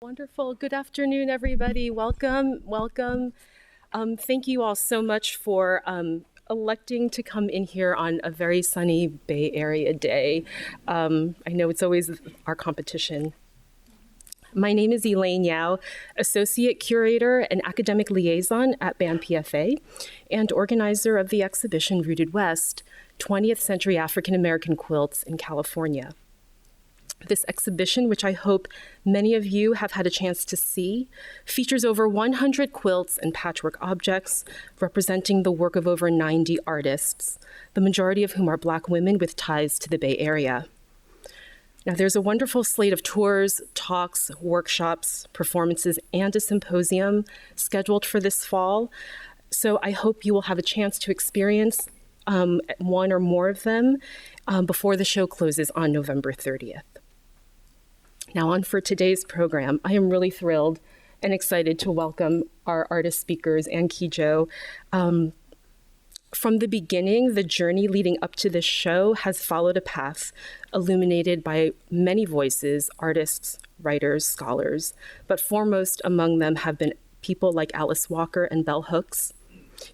Wonderful. Good afternoon, everybody. Welcome, welcome. Thank you all so much for electing to come in here on a very sunny Bay Area day. I know it's always our competition. My name is Elaine Yao, Associate Curator and Academic Liaison at BAM-PFA and organizer of the exhibition Rooted West, 20th Century African American Quilts in California. This exhibition, which I hope many of you have had a chance to see, features over 100 quilts and patchwork objects representing the work of over 90 artists, the majority of whom are Black women with ties to the Bay Area. Now, there's a wonderful slate of tours, talks, workshops, performances, and a symposium scheduled for this fall. So I hope you will have a chance to experience one or more of them before the show closes on November 30th. Now on for today's program, I am really thrilled and excited to welcome our artist speakers and Kijo. From the beginning, the journey leading up to this show has followed a path illuminated by many voices, artists, writers, scholars, but foremost among them have been people like Alice Walker and Bell Hooks,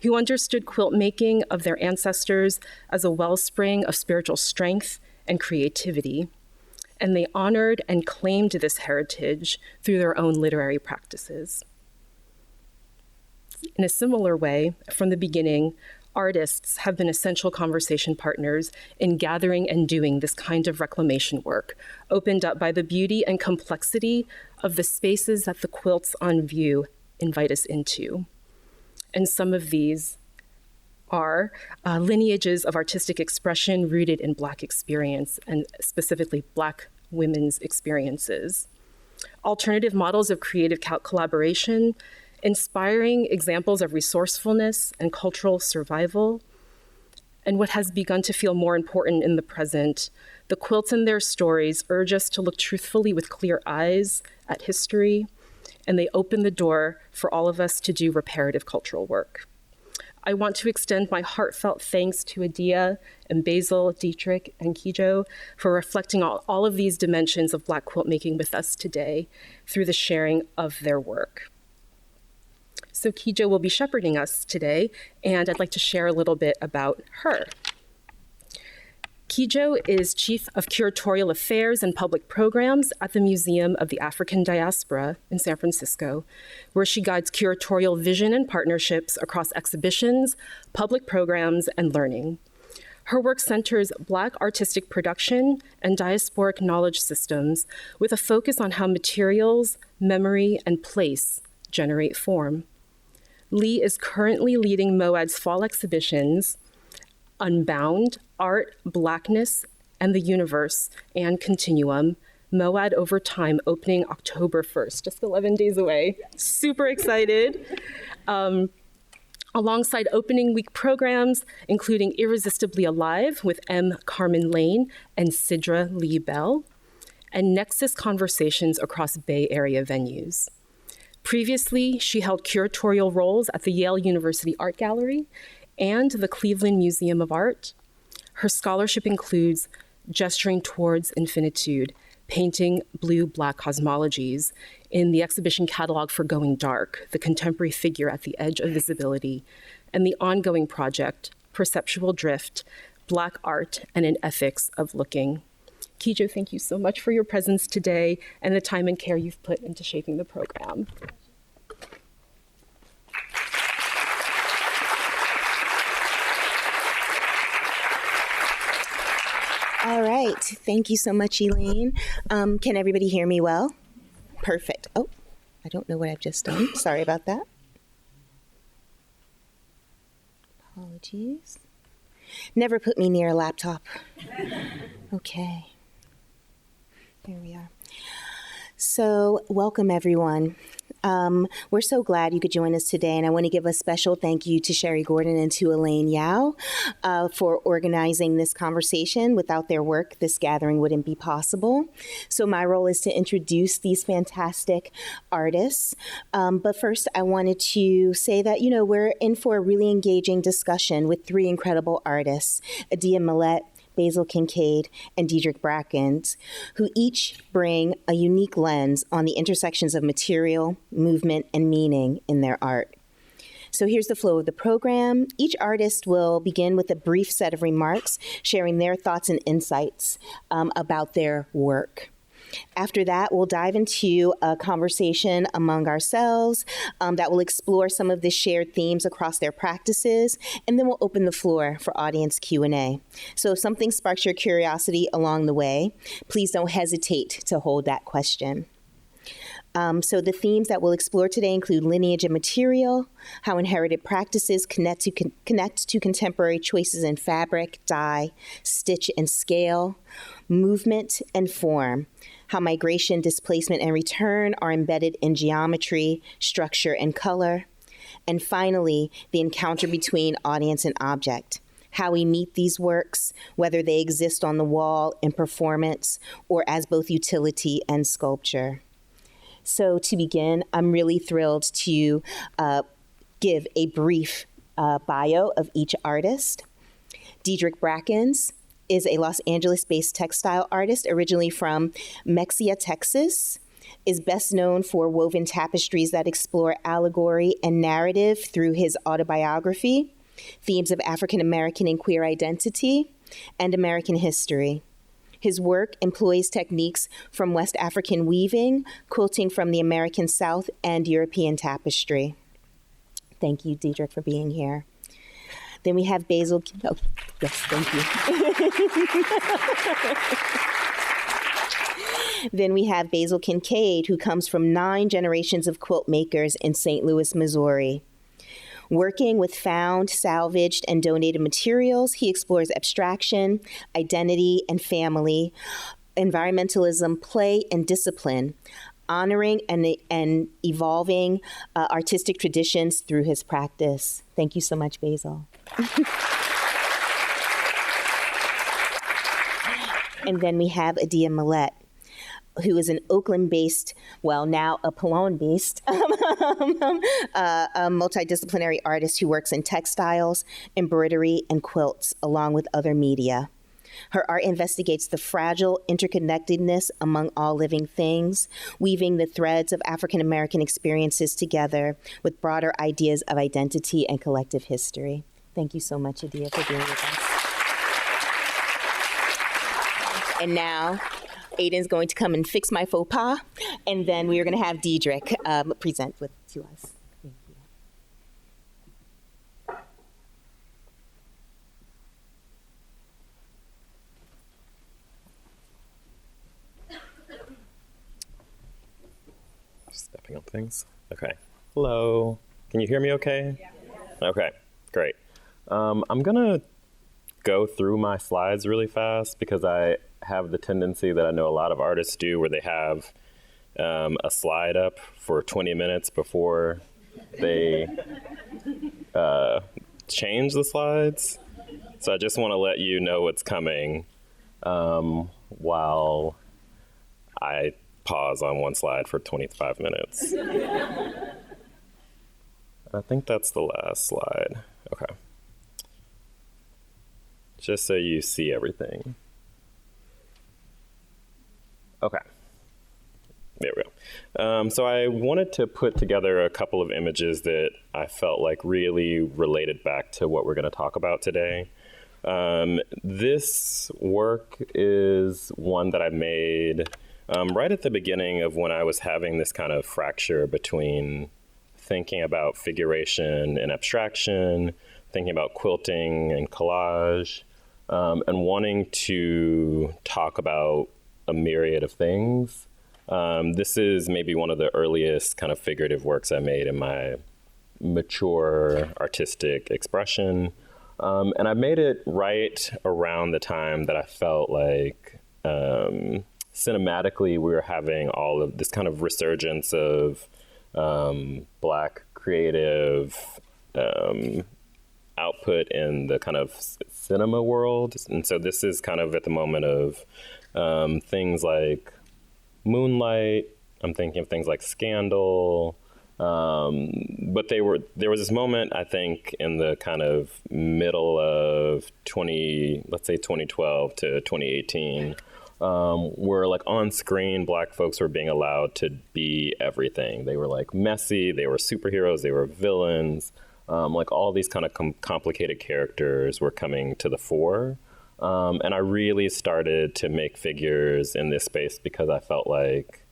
who understood quilt making of their ancestors as a wellspring of spiritual strength and creativity. And they honored and claimed this heritage through their own literary practices. In a similar way, from the beginning, artists have been essential conversation partners in gathering and doing this kind of reclamation work, opened up by the beauty and complexity of the spaces that the quilts on view invite us into. And some of these are lineages of artistic expression rooted in Black experience, and specifically Black women's experiences. Alternative models of creative collaboration, inspiring examples of resourcefulness and cultural survival, and what has begun to feel more important in the present, the quilts and their stories urge us to look truthfully with clear eyes at history, and they open the door for all of us to do reparative cultural work. I want to extend my heartfelt thanks to Adia and Basil, Diedrick, and Kijo for reflecting all of these dimensions of Black quilt making with us today through the sharing of their work. So Kijo will be shepherding us today, and I'd like to share a little bit about her. Kijo is Chief of Curatorial Affairs and Public Programs at the Museum of the African Diaspora in San Francisco, where she guides curatorial vision and partnerships across exhibitions, public programs, and learning. Her work centers Black artistic production and diasporic knowledge systems with a focus on how materials, memory, and place generate form. Lee is currently leading MOAD's fall exhibitions, Unbound, Art, Blackness, and the Universe, and Continuum, MOAD Over Time, opening October 1st, just 11 days away. Super excited. Alongside opening week programs, including Irresistibly Alive with M. Carmen Lane and Sidra Lee Bell, and Nexus Conversations across Bay Area venues. Previously, she held curatorial roles at the Yale University Art Gallery and the Cleveland Museum of Art. Her scholarship includes Gesturing Towards Infinitude, Painting Blue-Black Cosmologies in the exhibition catalog for Going Dark, the contemporary figure at the edge of visibility, and the ongoing project, Perceptual Drift, Black Art and an Ethics of Looking. Kijo, thank you so much for your presence today and the time and care you've put into shaping the program. All right. Thank you so much, Elaine. Can everybody hear me well? Perfect. Oh, I don't know what I've just done. Sorry about that. Apologies. Never put me near a laptop. Okay. Here we are. So, welcome everyone. We're so glad you could join us today, and I want to give a special thank you to Sherry Gordon and to Elaine Yao for organizing this conversation. Without their work, this gathering wouldn't be possible. So my role is to introduce these fantastic artists. But first, I wanted to say that, we're in for a really engaging discussion with three incredible artists: Adia Millett, Basil Kincaid, and Diedrick Brackens, who each bring a unique lens on the intersections of material, movement, and meaning in their art. So here's the flow of the program. Each artist will begin with a brief set of remarks, sharing their thoughts and insights about their work. After that, we'll dive into a conversation among ourselves that will explore some of the shared themes across their practices, and then we'll open the floor for audience Q&A. So if something sparks your curiosity along the way, please don't hesitate to hold that question. So the themes that we'll explore today include lineage and material, how inherited practices connect to contemporary choices in fabric, dye, stitch, and scale, movement and form, how migration, displacement, and return are embedded in geometry, structure, and color, and finally, the encounter between audience and object, how we meet these works, whether they exist on the wall in performance or as both utility and sculpture. So to begin, I'm really thrilled to give a brief bio of each artist. Diedrick Brackens is a Los Angeles-based textile artist originally from Mexia, Texas, is best known for woven tapestries that explore allegory and narrative through his autobiography, themes of African American and queer identity, and American history. His work employs techniques from West African weaving, quilting from the American South, and European tapestry. Thank you, Diedrick, for being here. Then we have Basil. Oh, yes, thank you. Then we have Basil Kincaid, who comes from 9 generations of quilt makers in St. Louis, Missouri. Working with found, salvaged, and donated materials, he explores abstraction, identity, and family, environmentalism, play, and discipline, honoring and evolving artistic traditions through his practice. Thank you so much, Basil. And then we have Adia Millett, who is an Oakland-based, well, now a Cologne-based, multidisciplinary artist who works in textiles, embroidery, and quilts, along with other media. Her art investigates the fragile interconnectedness among all living things, weaving the threads of African American experiences together with broader ideas of identity and collective history. Thank you so much, Adia, for being with us. And now, Aiden's going to come and fix my faux pas, and then we are going to have Diedrick present to us. Thank you. Stepping up things. Okay. Hello. Can you hear me okay? Yeah. Okay, great. I'm going to go through my slides really fast because I have the tendency that I know a lot of artists do where they have a slide up for 20 minutes before they change the slides. So I just want to let you know what's coming while I pause on one slide for 25 minutes. I think that's the last slide. Okay. Just so you see everything. Okay. There we go. So I wanted to put together a couple of images that I felt like really related back to what we're going to talk about today. This work is one that I made right at the beginning of when I was having this kind of fracture between thinking about figuration and abstraction, thinking about quilting and collage, and wanting to talk about a myriad of things. This is maybe one of the earliest kind of figurative works I made in my mature artistic expression. And I made it right around the time that I felt like cinematically we were having all of this kind of resurgence of Black creative output in the kind of cinema world. And so this is kind of at the moment of things like Moonlight. I'm thinking of things like Scandal, But there was this moment, I think, in the kind of middle of 2012 to 2018, where like on screen, Black folks were being allowed to be everything. They were like messy, they were superheroes, they were villains, like all these kind of complicated characters were coming to the fore. And I really started to make figures in this space because I felt like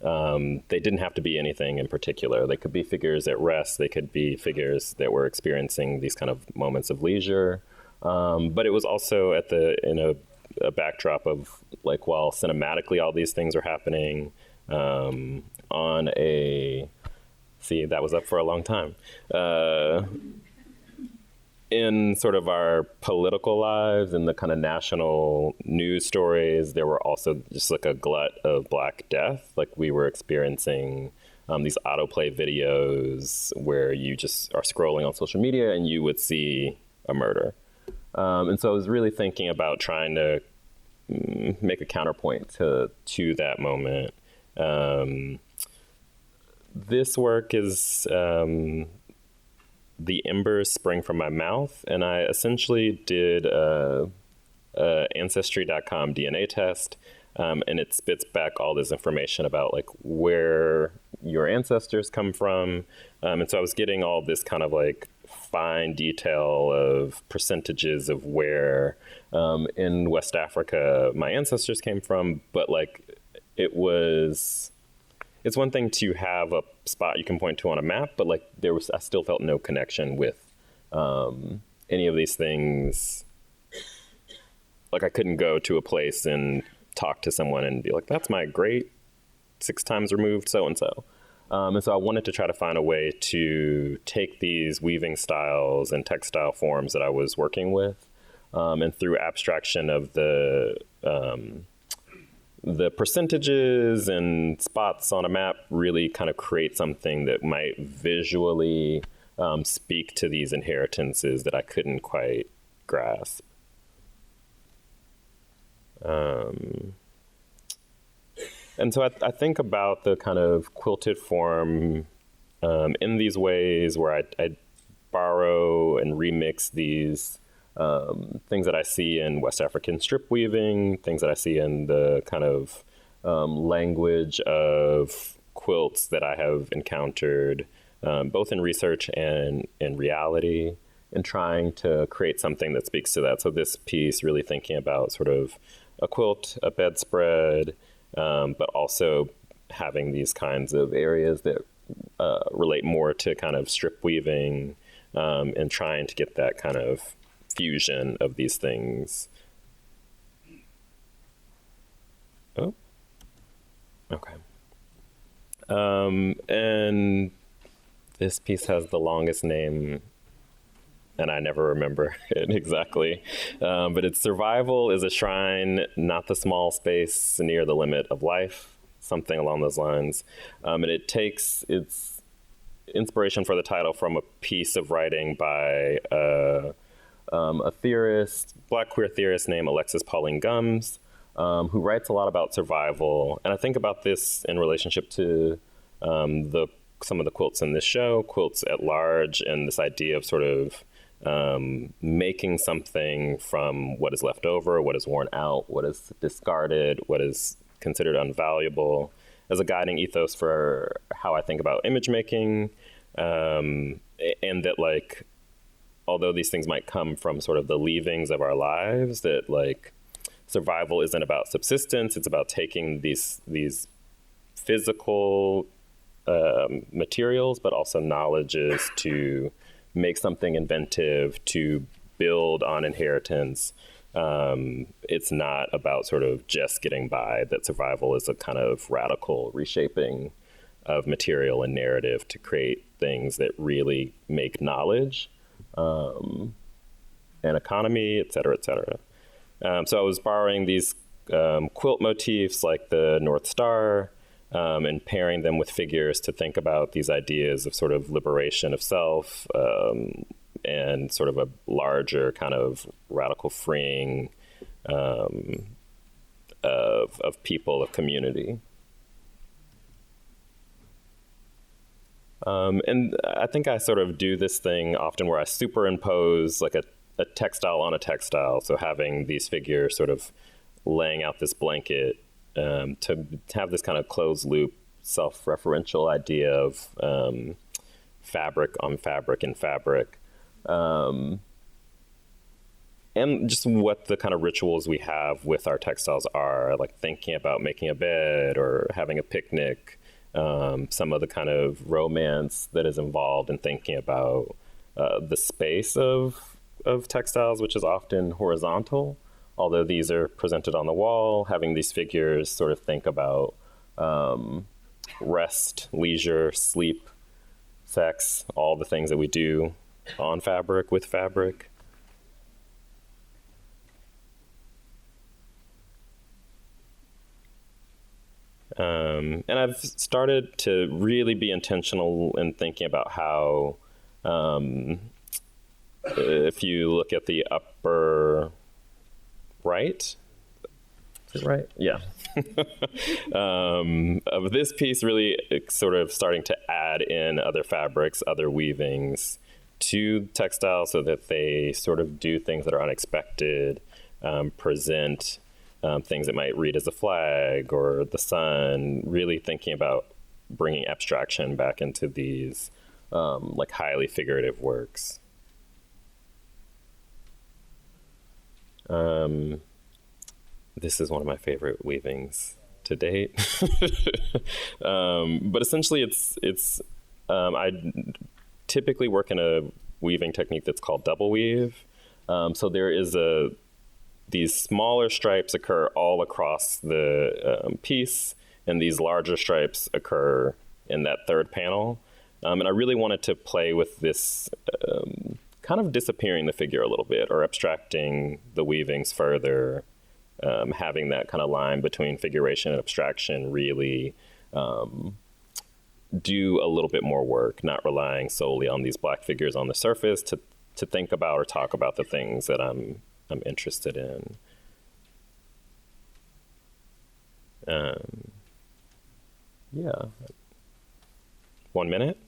they didn't have to be anything in particular. They could be figures at rest. They could be figures that were experiencing these kind of moments of leisure. But it was also in a backdrop of like, while cinematically all these things are happening that was up for a long time. In sort of our political lives and the kind of national news stories, there were also just like a glut of Black death. Like we were experiencing these autoplay videos where you just are scrolling on social media and you would see a murder. And so I was really thinking about trying to make a counterpoint to that moment. This work is The Embers Spring from My Mouth, and I essentially did a Ancestry.com DNA test, and it spits back all this information about like where your ancestors come from. And so I was getting all this kind of like fine detail of percentages of where in West Africa my ancestors came from, but like it's one thing to have a spot you can point to on a map, but like I still felt no connection with any of these things. Like I couldn't go to a place and talk to someone and be like, that's my great 6 times removed so-and-so. And so I wanted to try to find a way to take these weaving styles and textile forms that I was working with, and through abstraction of the percentages and spots on a map, really kind of create something that might visually speak to these inheritances that I couldn't quite grasp. And so I think about the kind of quilted form in these ways where I borrow and remix these things that I see in West African strip weaving, things that I see in the kind of language of quilts that I have encountered, both in research and in reality, and trying to create something that speaks to that. So this piece really thinking about sort of a quilt, a bedspread, but also having these kinds of areas that relate more to kind of strip weaving, and trying to get that kind of fusion of these things. Oh, okay. And this piece has the longest name, and I never remember it exactly. But it's Survival is a Shrine, Not the Small Space Near the Limit of Life, something along those lines. And it takes its inspiration for the title from a piece of writing by a theorist, Black queer theorist named Alexis Pauline Gumbs, who writes a lot about survival. And I think about this in relationship to some of the quilts in this show, quilts at large, and this idea of sort of making something from what is left over, what is worn out, what is discarded, what is considered unvaluable, as a guiding ethos for how I think about image making, and that like, although these things might come from sort of the leavings of our lives, that like survival isn't about subsistence, it's about taking these physical materials, but also knowledges to make something inventive, to build on inheritance. It's not about sort of just getting by, that survival is a kind of radical reshaping of material and narrative to create things that really make knowledge and economy, et cetera, et cetera. So I was borrowing these quilt motifs like the North Star, and pairing them with figures to think about these ideas of sort of liberation of self, and sort of a larger kind of radical freeing of people, of community. And I think I sort of do this thing often where I superimpose like a textile on a textile. So having these figures sort of laying out this blanket to have this kind of closed loop, self-referential idea of fabric on fabric and fabric. And just what the kind of rituals we have with our textiles are, like thinking about making a bed or having a picnic, some of the kind of romance that is involved in thinking about the space of textiles, which is often horizontal, although these are presented on the wall, having these figures sort of think about rest, leisure, sleep, sex, all the things that we do on fabric, with fabric. And I've started to really be intentional in thinking about how, if you look at the upper right, is it right? Yeah. Of this piece, really sort of starting to add in other fabrics, other weavings to textiles so that they sort of do things that are unexpected, present things that might read as a flag or the sun, really thinking about bringing abstraction back into these like highly figurative works. This is one of my favorite weavings to date. But essentially it's I typically work in a weaving technique that's called double weave. So there is these smaller stripes occur all across the piece, and these larger stripes occur in that third panel. And I really wanted to play with this kind of disappearing the figure a little bit, or abstracting the weavings further, having that kind of line between figuration and abstraction really do a little bit more work, not relying solely on these black figures on the surface to think about or talk about the things that I'm interested in. Yeah. 1 minute?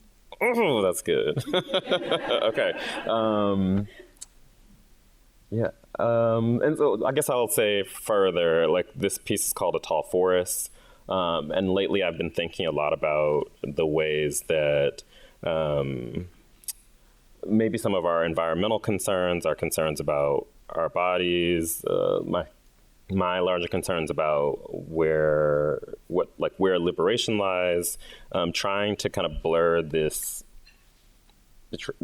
Oh, that's good. Okay. Yeah. And so I guess I'll say further, like this piece is called A Tall Forest. And lately I've been thinking a lot about the ways that maybe some of our environmental concerns, our concerns about our bodies, my larger concerns about where liberation lies, trying to kind of blur this,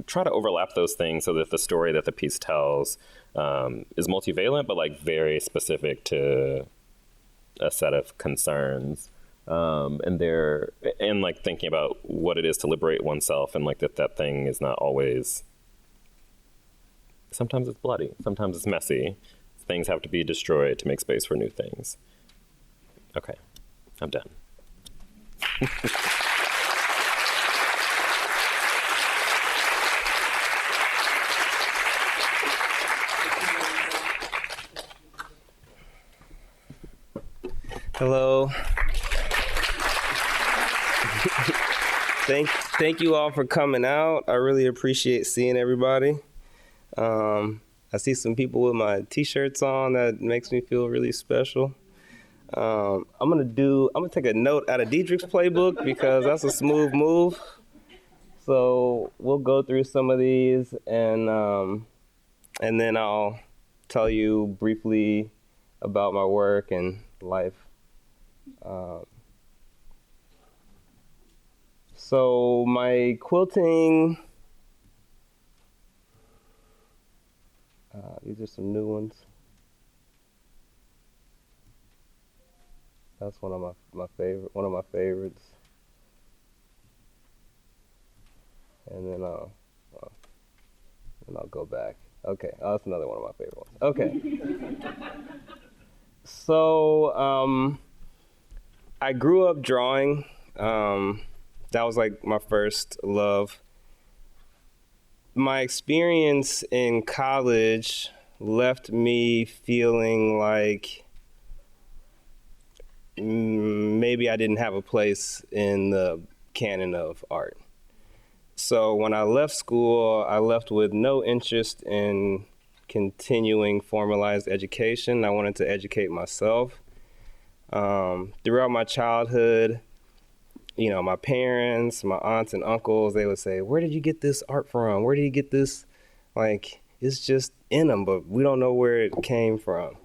try to overlap those things so that the story that the piece tells is multivalent, but like very specific to a set of concerns. And like thinking about what it is to liberate oneself, and like that thing is not always, sometimes it's bloody, sometimes it's messy. Things have to be destroyed to make space for new things. Okay, I'm done. Hello. Thank you all for coming out. I really appreciate seeing everybody. I see some people with my t-shirts on. That makes me feel really special. I'm gonna take a note out of Diedrick's playbook because that's a smooth move. So we'll go through some of these, and then I'll tell you briefly about my work and life. So my quilting, these are some new ones. That's one of my favorites. And then I'll go back. Okay, that's another one of my favorite ones. Okay. So I grew up drawing. That was like my first love. My experience in college left me feeling like maybe I didn't have a place in the canon of art. So when I left school, I left with no interest in continuing formalized education. I wanted to educate myself. Throughout my childhood, you know, my parents, my aunts and uncles, they would say, "Where did you get this art from? Where did you get this?" Like, it's just in them, but we don't know where it came from.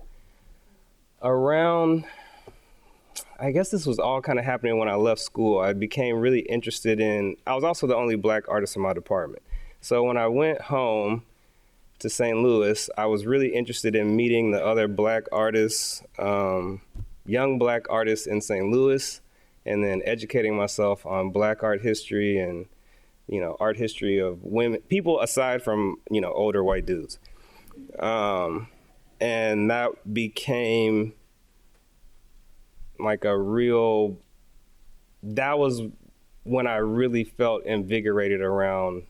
Around, I guess this was all kind of happening when I left school. I became really interested in, I was also the only black artist in my department. So when I went home to St. Louis, I was really interested in meeting the other black artists, young black artists in St. Louis, and then educating myself on black art history and, you know, art history of women, people aside from, you know, older white dudes. And that became like that was when I really felt invigorated around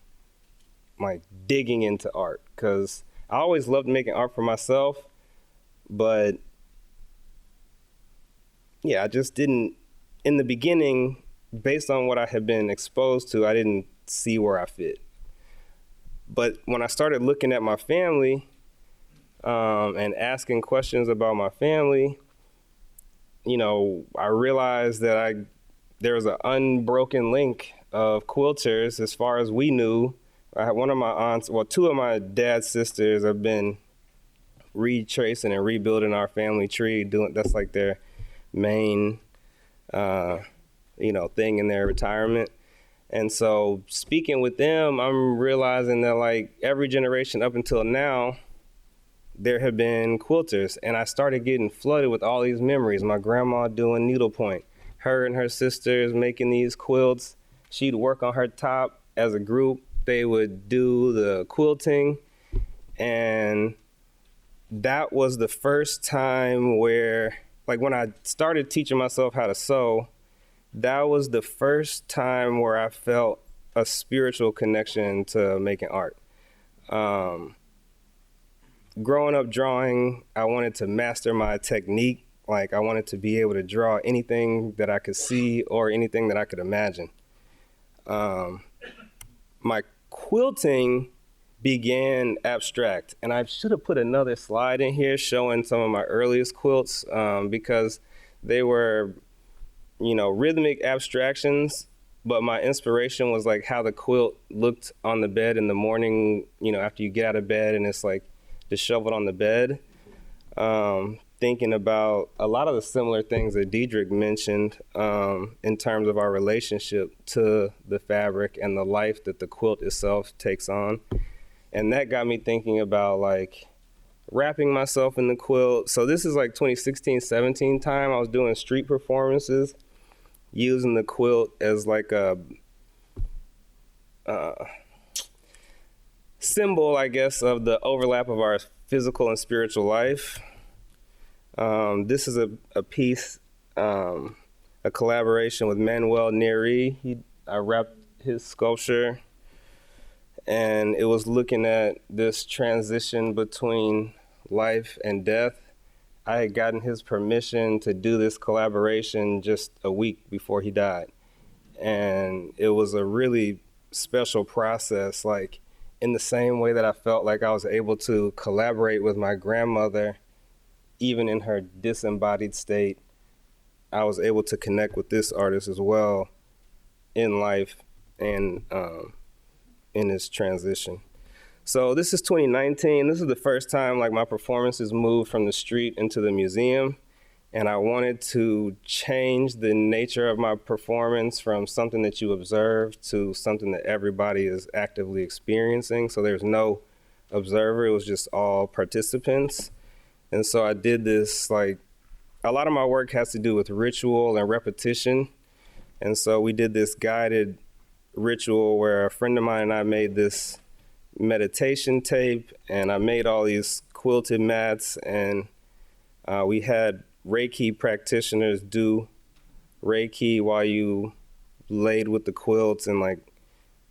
like digging into art, because I always loved making art for myself, but yeah, I just didn't, in the beginning, based on what I had been exposed to, I didn't see where I fit. But when I started looking at my family and asking questions about my family, you know, I realized that there was an unbroken link of quilters as far as we knew. I had one of my aunts, well, two of my dad's sisters have been retracing and rebuilding our family tree. That's like their main, you know, thing in their retirement. And so speaking with them, I'm realizing that like every generation up until now, there have been quilters, and I started getting flooded with all these memories. My grandma doing needlepoint, her and her sisters making these quilts. She'd work on her top as a group. They would do the quilting, and that was the first time where, like when I started teaching myself how to sew, that was the first time where I felt a spiritual connection to making art. Growing up drawing, I wanted to master my technique. Like I wanted to be able to draw anything that I could see or anything that I could imagine. My quilting began abstract, and I should have put another slide in here showing some of my earliest quilts because they were, you know, rhythmic abstractions, but my inspiration was like how the quilt looked on the bed in the morning, you know, after you get out of bed and it's like disheveled on the bed. Thinking about a lot of the similar things that Diedrick mentioned in terms of our relationship to the fabric and the life that the quilt itself takes on. And that got me thinking about like wrapping myself in the quilt. So this is like 2016, 17 time. I was doing street performances using the quilt as like a symbol, I guess, of the overlap of our physical and spiritual life. This is a piece, a collaboration with Manuel Neri. I wrapped his sculpture, and it was looking at this transition between life and death. I had gotten his permission to do this collaboration just a week before he died. And it was a really special process, like in the same way that I felt like I was able to collaborate with my grandmother, even in her disembodied state. I was able to connect with this artist as well in life and in his transition. So this is 2019. This is the first time like my performances moved from the street into the museum. And I wanted to change the nature of my performance from something that you observe to something that everybody is actively experiencing. So there's no observer, it was just all participants. And so I did this, like, a lot of my work has to do with ritual and repetition. And so we did this guided ritual where a friend of mine and I made this meditation tape, and I made all these quilted mats, and we had Reiki practitioners do Reiki while you laid with the quilts. And like,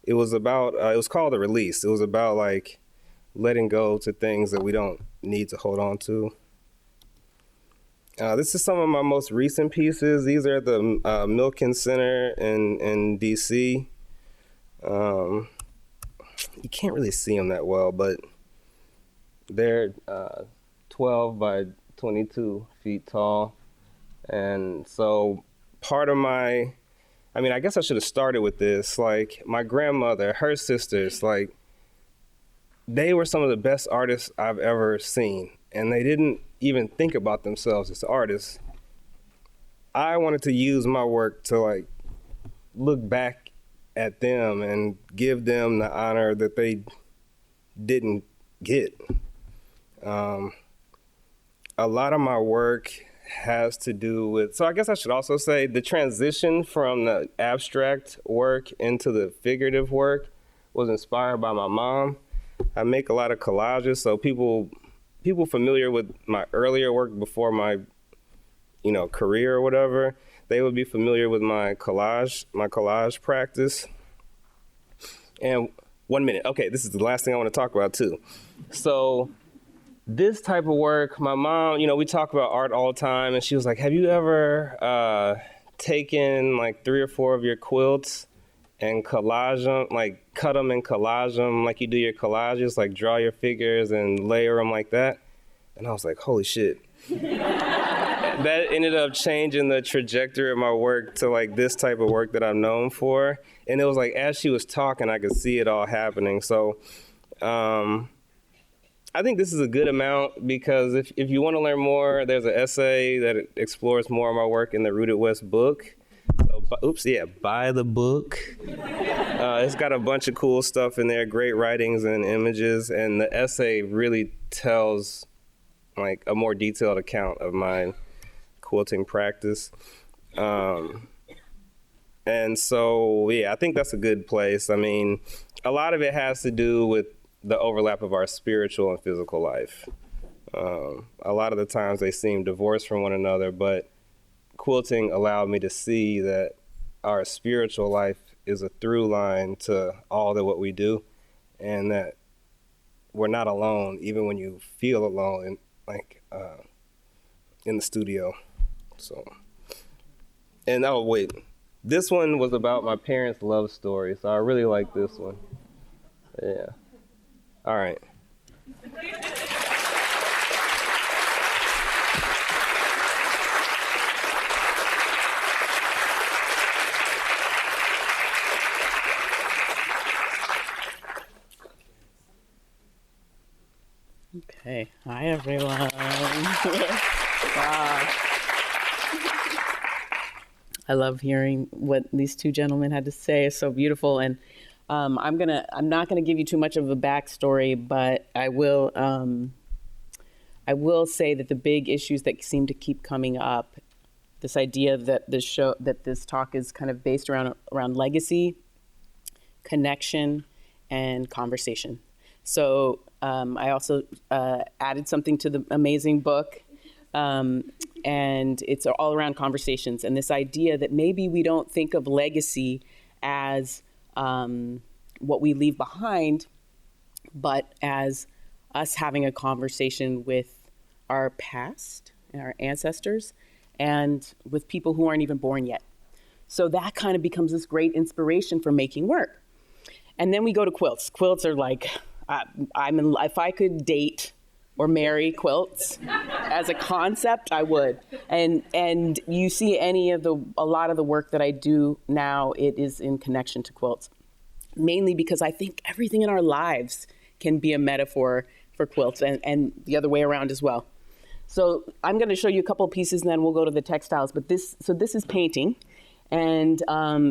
it was about, it was called a release. It was about like letting go to things that we don't need to hold on to. This is some of my most recent pieces. These are at the Milken Center in DC. You can't really see them that well, but they're 12 by 22 feet tall. And so part of I guess I should have started with this. Like, my grandmother, her sisters, like, they were some of the best artists I've ever seen. And they didn't even think about themselves as artists. I wanted to use my work to, like, look back at them and give them the honor that they didn't get. A lot of my work has to do with, so I guess I should also say the transition from the abstract work into the figurative work was inspired by my mom. I make a lot of collages, so people familiar with my earlier work before my, career or whatever, they would be familiar with my collage practice. And 1 minute, okay, this is the last thing I want to talk about too. So this type of work, my mom, we talk about art all the time, and she was like, have you ever taken like 3 or 4 of your quilts and collage them, like cut them and collage them like you do your collages, like draw your figures and layer them like that? And I was like, holy shit. That ended up changing the trajectory of my work to like this type of work that I'm known for. And it was like, as she was talking, I could see it all happening. So I think this is a good amount, because if you want to learn more, there's an essay that explores more of my work in the Rooted West book. So, buy the book. It's got a bunch of cool stuff in there, great writings and images, and the essay really tells like a more detailed account of my quilting practice. And so, I think that's a good place. I mean, a lot of it has to do with the overlap of our spiritual and physical life. A lot of the times they seem divorced from one another, but quilting allowed me to see that our spiritual life is a through line to all that what we do, and that we're not alone, even when you feel alone in the studio. So, and this one was about my parents' love story, so I really like this one. Yeah. All right. Okay. Hi, everyone. Wow. I love hearing what these two gentlemen had to say. It's so beautiful. And I'm not gonna give you too much of a backstory, but I will say that the big issues that seem to keep coming up, this idea that this talk is kind of based around legacy, connection, and conversation. So I also added something to the amazing book, and it's all around conversations, and this idea that maybe we don't think of legacy as what we leave behind, but as us having a conversation with our past and our ancestors, and with people who aren't even born yet. So that kind of becomes this great inspiration for making work. And then we go to quilts. Quilts are like, if I could date or marry quilts as a concept, I would. And you see a lot of the work that I do now, it is in connection to quilts. Mainly because I think everything in our lives can be a metaphor for quilts, and the other way around as well. So I'm going to show you a couple of pieces, and then we'll go to the textiles. But this is painting, and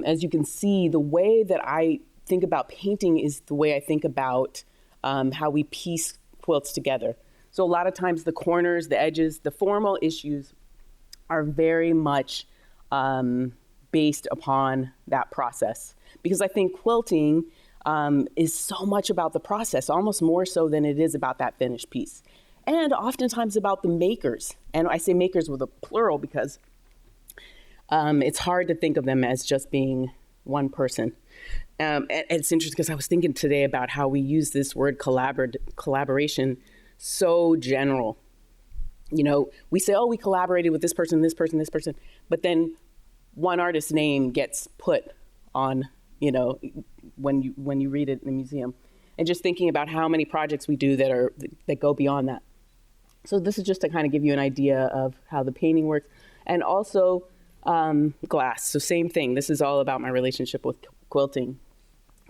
as you can see, the way that I think about painting is the way I think about how we piece quilts together. So a lot of times the corners, the edges, the formal issues are very much based upon that process. Because I think quilting is so much about the process, almost more so than it is about that finished piece. And oftentimes about the makers. And I say makers with a plural because it's hard to think of them as just being one person. And it's interesting because I was thinking today about how we use this word collaboration so general. You know, we say, oh, we collaborated with this person, this person, this person, but then one artist's name gets put on you know, when you read it in the museum, and just thinking about how many projects we do that go beyond that. So this is just to kind of give you an idea of how the painting works. And also glass. So same thing. This is all about my relationship with quilting.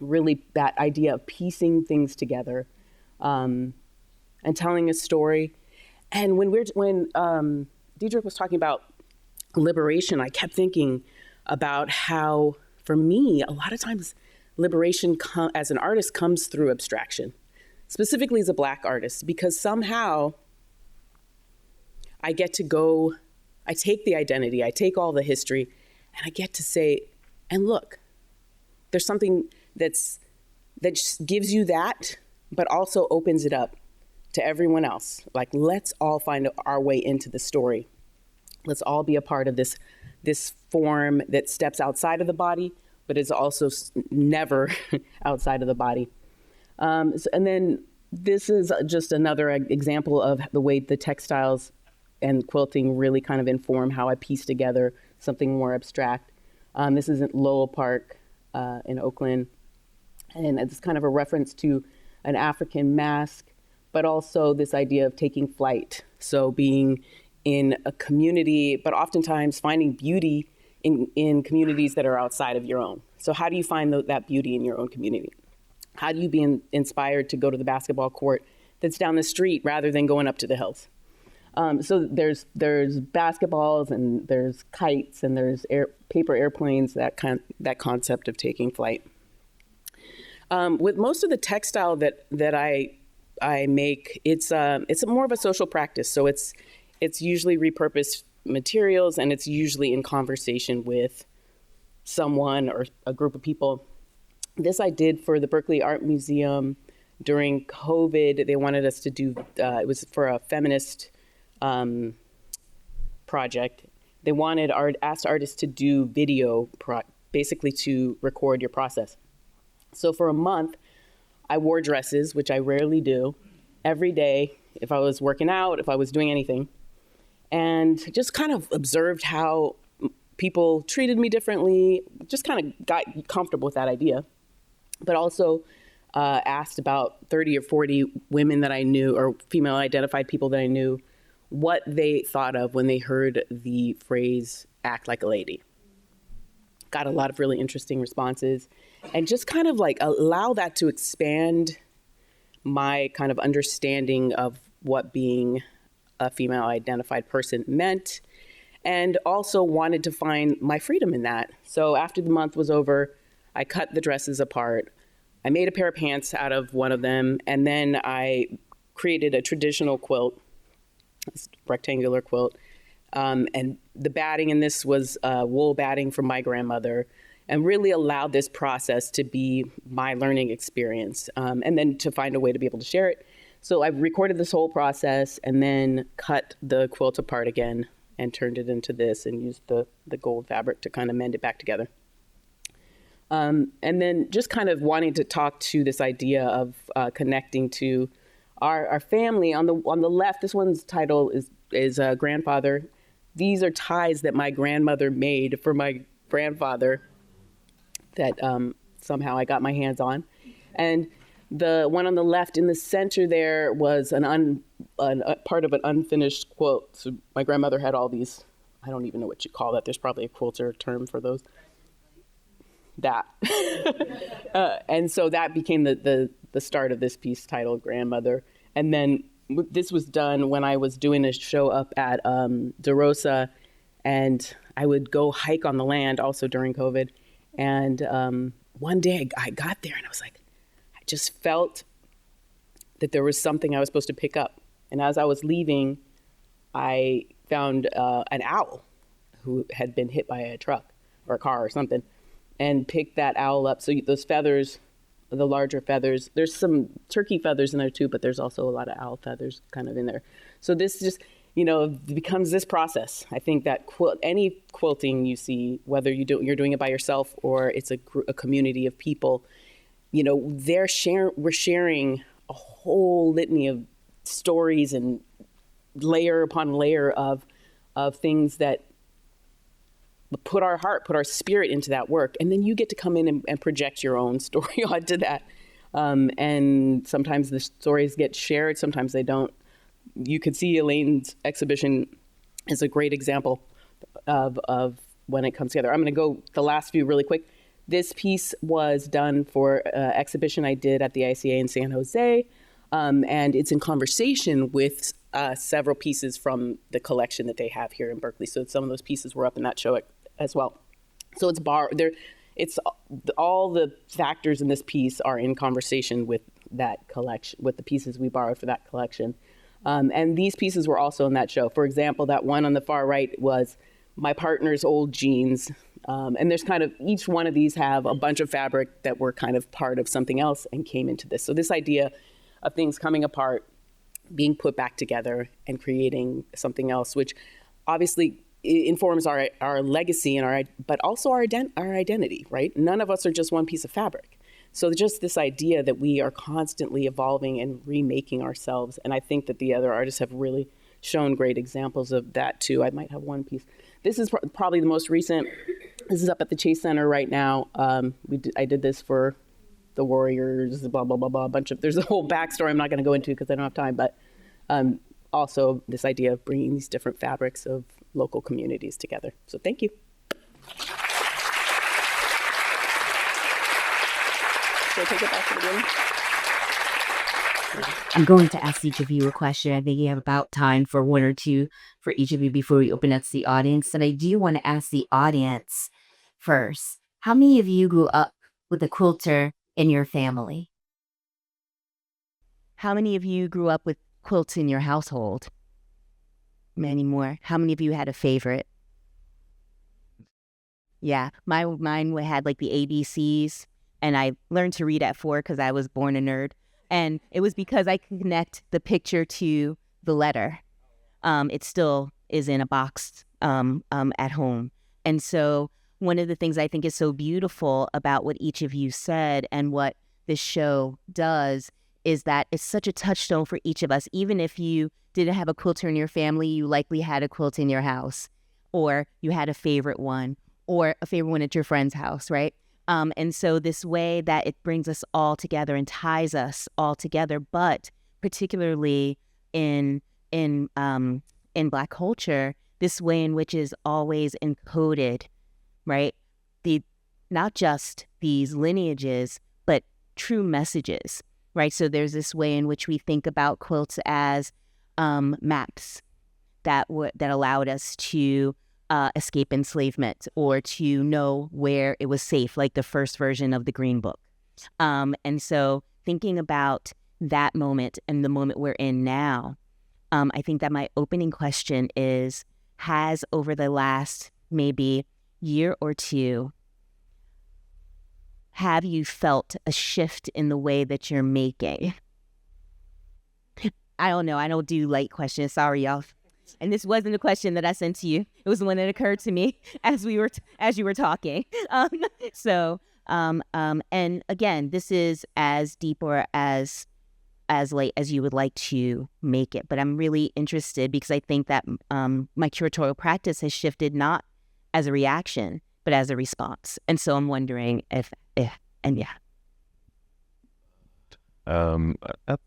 Really that idea of piecing things together and telling a story. And when Diedrick was talking about liberation, I kept thinking about how, for me, a lot of times liberation as an artist comes through abstraction, specifically as a Black artist, because somehow I get to go, I take the identity, I take all the history, and I get to say, and look, there's something that just gives you that, but also opens it up to everyone else. Like, let's all find our way into the story. Let's all be a part of this form that steps outside of the body, but is also never outside of the body. And then this is just another example of the way the textiles and quilting really kind of inform how I piece together something more abstract. This is at Lowell Park in Oakland, and it's kind of a reference to an African mask, but also this idea of taking flight. So being in a community, but oftentimes finding beauty in communities that are outside of your own. So how do you find that beauty in your own community? How do you be inspired to go to the basketball court that's down the street rather than going up to the hills? So there's basketballs and there's kites and there's paper airplanes, that concept of taking flight. With most of the textile that I make, it's more of a social practice. So it's usually repurposed materials, and it's usually in conversation with someone or a group of people. This I did for the Berkeley Art Museum during COVID. They wanted us to do, it was for a feminist project. They asked artists to do video, basically to record your process. So for a month, I wore dresses, which I rarely do, every day, if I was working out, if I was doing anything, and just kind of observed how people treated me differently, just kind of got comfortable with that idea, but also asked about 30 or 40 women that I knew, or female identified people that I knew, what they thought of when they heard the phrase, act like a lady. Got a lot of really interesting responses, and just kind of like allow that to expand my kind of understanding of what being a female identified person meant, and also wanted to find my freedom in that. So after the month was over, I cut the dresses apart. I made a pair of pants out of one of them, and then I created a traditional quilt, this rectangular quilt. And the batting in this was wool batting from my grandmother, and really allowed this process to be my learning experience, and then to find a way to be able to share it. So I recorded this whole process and then cut the quilt apart again and turned it into this and used the gold fabric to kind of mend it back together. And then just kind of wanting to talk to this idea of connecting to our family. On the left, this one's title is grandfather. These are ties that my grandmother made for my grandfather that somehow I got my hands on. And the one on the left in the center there was a part of an unfinished quilt. So my grandmother had all these, I don't even know what you call that. There's probably a quilter term for those. That. And so that became the start of this piece titled Grandmother. And then this was done when I was doing a show up at DeRosa, and I would go hike on the land also during COVID. And one day I got there and I was like, I just felt that there was something I was supposed to pick up. And as I was leaving, I found an owl who had been hit by a truck or a car or something, and picked that owl up. So those feathers, the larger feathers, there's some turkey feathers in there too, but there's also a lot of owl feathers kind of in there. So this just, becomes this process. I think that any quilting you see, whether you're doing it by yourself or it's a community of people, we're sharing a whole litany of stories and layer upon layer of things that put our heart, put our spirit into that work. And then you get to come in and project your own story onto that. And sometimes the stories get shared, sometimes they don't. You could see Elaine's exhibition is a great example of when it comes together. I'm going to go the last few really quick. This piece was done for an exhibition I did at the ICA in San Jose, and it's in conversation with several pieces from the collection that they have here in Berkeley. So some of those pieces were up in that show as well. So it's it's all the factors in this piece are in conversation with that collection, with the pieces we borrowed for that collection. And these pieces were also in that show. For example, that one on the far right was my partner's old jeans. And there's kind of, each one of these have a bunch of fabric that were kind of part of something else and came into this. So this idea of things coming apart, being put back together and creating something else, which obviously informs our legacy and but also our identity, right? None of us are just one piece of fabric. So just this idea that we are constantly evolving and remaking ourselves. And I think that the other artists have really shown great examples of that too. I might have one piece. This is probably the most recent. This is up at the Chase Center right now. I did this for the Warriors, blah, blah, blah, blah, there's a whole backstory I'm not going to go into because I don't have time, but also this idea of bringing these different fabrics of local communities together. So thank you. Should I take it back to the beginning? I'm going to ask each of you a question. I think you have about time for one or two for each of you before we open up to the audience. And I do want to ask the audience first, how many of you grew up with a quilter in your family? How many of you grew up with quilts in your household? Many more. How many of you had a favorite? Yeah, mine had like the ABCs, and I learned to read at 4 because I was born a nerd. And it was because I could connect the picture to the letter. It still is in a box at home. And so one of the things I think is so beautiful about what each of you said and what this show does is that it's such a touchstone for each of us. Even if you didn't have a quilter in your family, you likely had a quilt in your house, or you had a favorite one, or a favorite one at your friend's house, right? And so this way that it brings us all together and ties us all together, but particularly in Black culture, this way in which is always encoded, right? Not just these lineages, but true messages, right? So there's this way in which we think about quilts as maps that allowed us to escape enslavement or to know where it was safe, like the first version of the Green Book. And so thinking about that moment and the moment we're in now, I think that my opening question is, has over the last maybe year or two, have you felt a shift in the way that you're making? I don't know. I don't do light questions. Sorry, y'all. And this wasn't a question that I sent to you. It was the one that occurred to me as you were talking. And again, this is as deep or as late as you would like to make it. But I'm really interested because I think that my curatorial practice has shifted not as a reaction, but as a response. And so I'm wondering if yeah.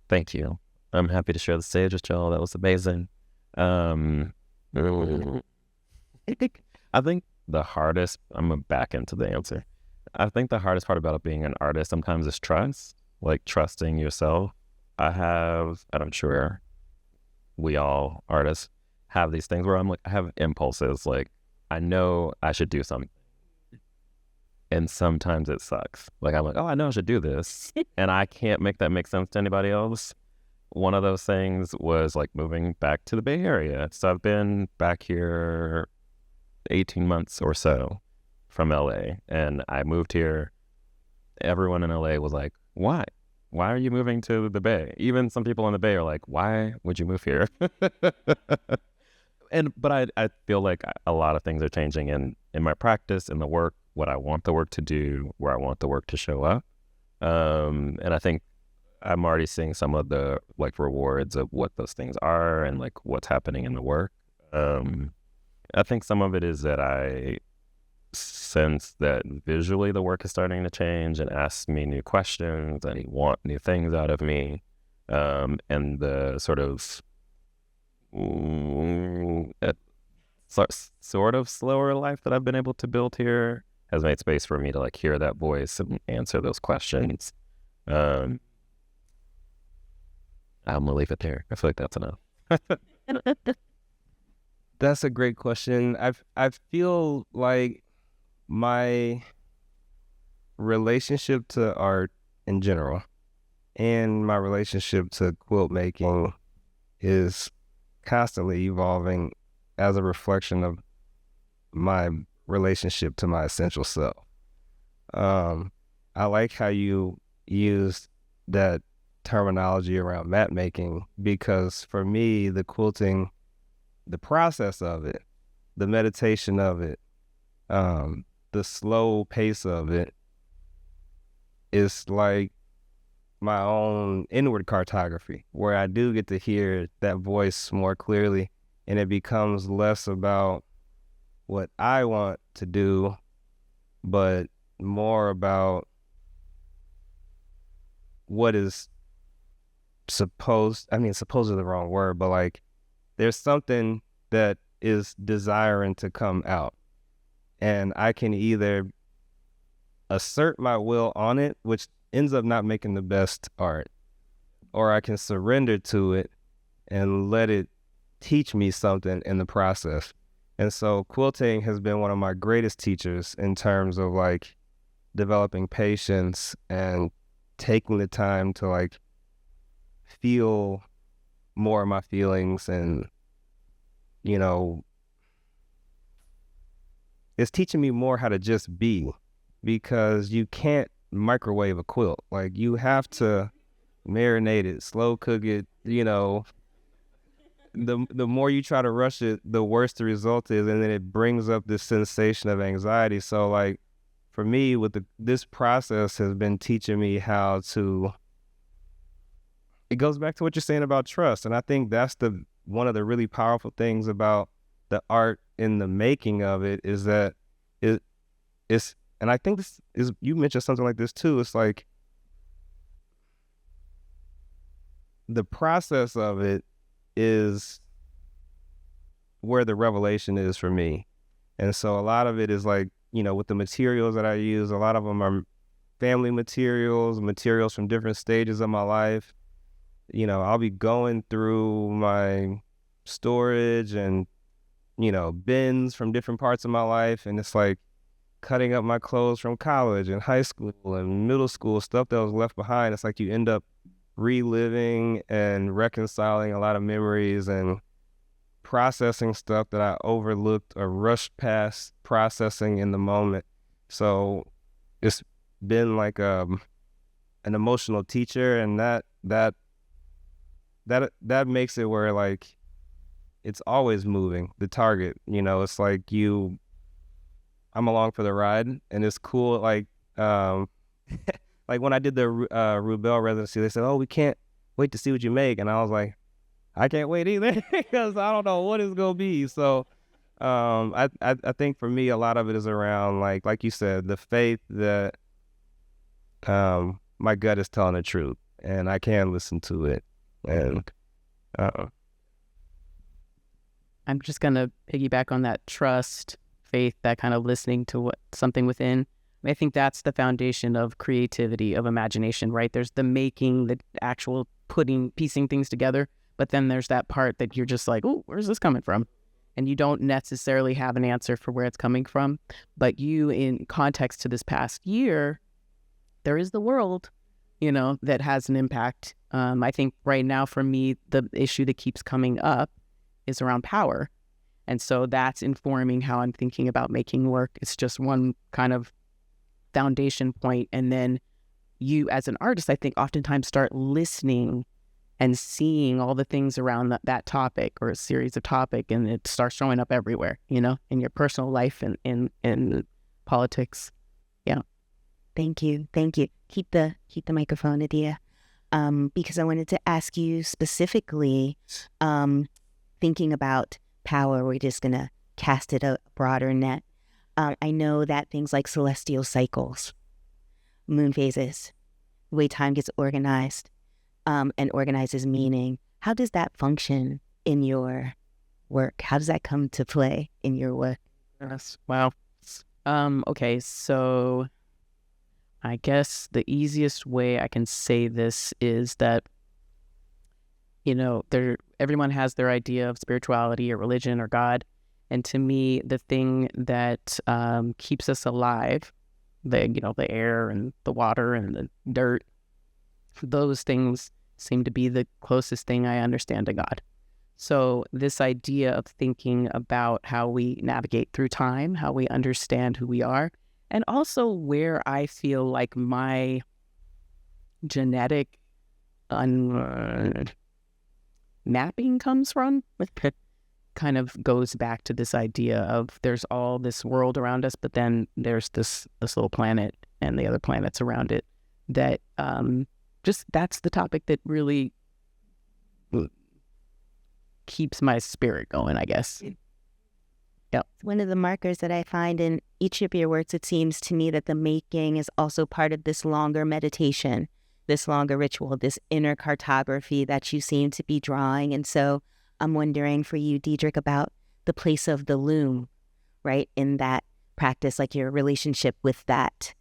Thank you. I'm happy to share the stage with y'all. That was amazing. I think the hardest, I'm gonna back into the answer. I think the hardest part about being an artist sometimes is trust, like trusting yourself. And I'm sure we all artists have these things where I'm like, I have impulses, like I know I should do something. And sometimes it sucks. Like I'm like, oh, I know I should do this. And I can't make that make sense to anybody else. One of those things was like moving back to the Bay Area. So I've been back here 18 months or so from LA. And I moved here. Everyone in LA was like, why? Why are you moving to the Bay? Even some people in the Bay are like, why would you move here? But I feel like a lot of things are changing in my practice, in the work, what I want the work to do, where I want the work to show up. And I think I'm already seeing some of the like rewards of what those things are and like what's happening in the work. I think some of it is that sense that visually the work is starting to change and ask me new questions and want new things out of me. And the sort of sort of slower life that I've been able to build here has made space for me to like hear that voice and answer those questions. I'm gonna leave it there. I feel like that's enough. That's a great question. I feel like my relationship to art in general and my relationship to quilt making is constantly evolving as a reflection of my relationship to my essential self. I like how you used that terminology around mat making, because for me, the quilting, the process of it, the meditation of it, the slow pace of it is like my own inward cartography, where I do get to hear that voice more clearly, and it becomes less about what I want to do, but more about what is supposed is the wrong word, but like there's something that is desiring to come out, and I can either assert my will on it, which ends up not making the best art, or I can surrender to it and let it teach me something in the process. And so quilting has been one of my greatest teachers in terms of like developing patience and taking the time to like feel more of my feelings. And you know, it's teaching me more how to just be, because you can't microwave a quilt. Like you have to marinate it, slow cook it. You know, the more you try to rush it, the worse the result is, and then it brings up this sensation of anxiety. So like for me, with this process has been teaching me how to, it goes back to what you're saying about trust. And I think that's one of the really powerful things about the art in the making of it, is that it's, and I think this is, you mentioned something like this too. It's like the process of it is where the revelation is for me. And so a lot of it is like, you know, with the materials that I use, a lot of them are family materials from different stages of my life. You know, I'll be going through my storage and, you know, bins from different parts of my life, and it's like cutting up my clothes from college and high school and middle school, stuff that was left behind. It's like you end up reliving and reconciling a lot of memories and processing stuff that I overlooked or rushed past processing in the moment. So it's been like an emotional teacher, and that makes it where like it's always moving the target. You know, it's like I'm along for the ride, and it's cool. Like like when I did the Rubel residency, they said, "Oh, we can't wait to see what you make," and I was like, I can't wait either, because I don't know what it's gonna be. So I think for me, a lot of it is around like you said, the faith that my gut is telling the truth, and I can listen to it. And I'm just going to piggyback on that trust, faith, that kind of listening to what something within. I think that's the foundation of creativity, of imagination, right? There's the making, the actual piecing things together. But then there's that part that you're just like, oh, where's this coming from? And you don't necessarily have an answer for where it's coming from. But you, in context to this past year, there is the world, you know, that has an impact. I think right now for me, the issue that keeps coming up is around power. And so that's informing how I'm thinking about making work. It's just one kind of foundation point. And then you as an artist, I think oftentimes start listening and seeing all the things around that topic or a series of topic, and it starts showing up everywhere, you know, in your personal life and in politics. Yeah. Thank you. Keep the microphone, Adia, because I wanted to ask you specifically, thinking about power. We're just gonna cast it a broader net. I know that things like celestial cycles, moon phases, the way time gets organized, and organizes meaning. How does that function in your work? How does that come to play in your work? Yes. Wow. Okay, so I guess the easiest way I can say this is that, everyone has their idea of spirituality or religion or God. And to me, the thing that keeps us alive, the air and the water and the dirt, those things seem to be the closest thing I understand to God. So this idea of thinking about how we navigate through time, how we understand who we are, and also where I feel like my genetic mapping comes from, kind of goes back to this idea of there's all this world around us, but then there's this little planet and the other planets around it that that's the topic that really keeps my spirit going, I guess. Yeah. One of the markers that I find in each of your works, it seems to me that the making is also part of this longer meditation, this longer ritual, this inner cartography that you seem to be drawing. And so I'm wondering for you, Diedrick, about the place of the loom, right, in that practice, like your relationship with that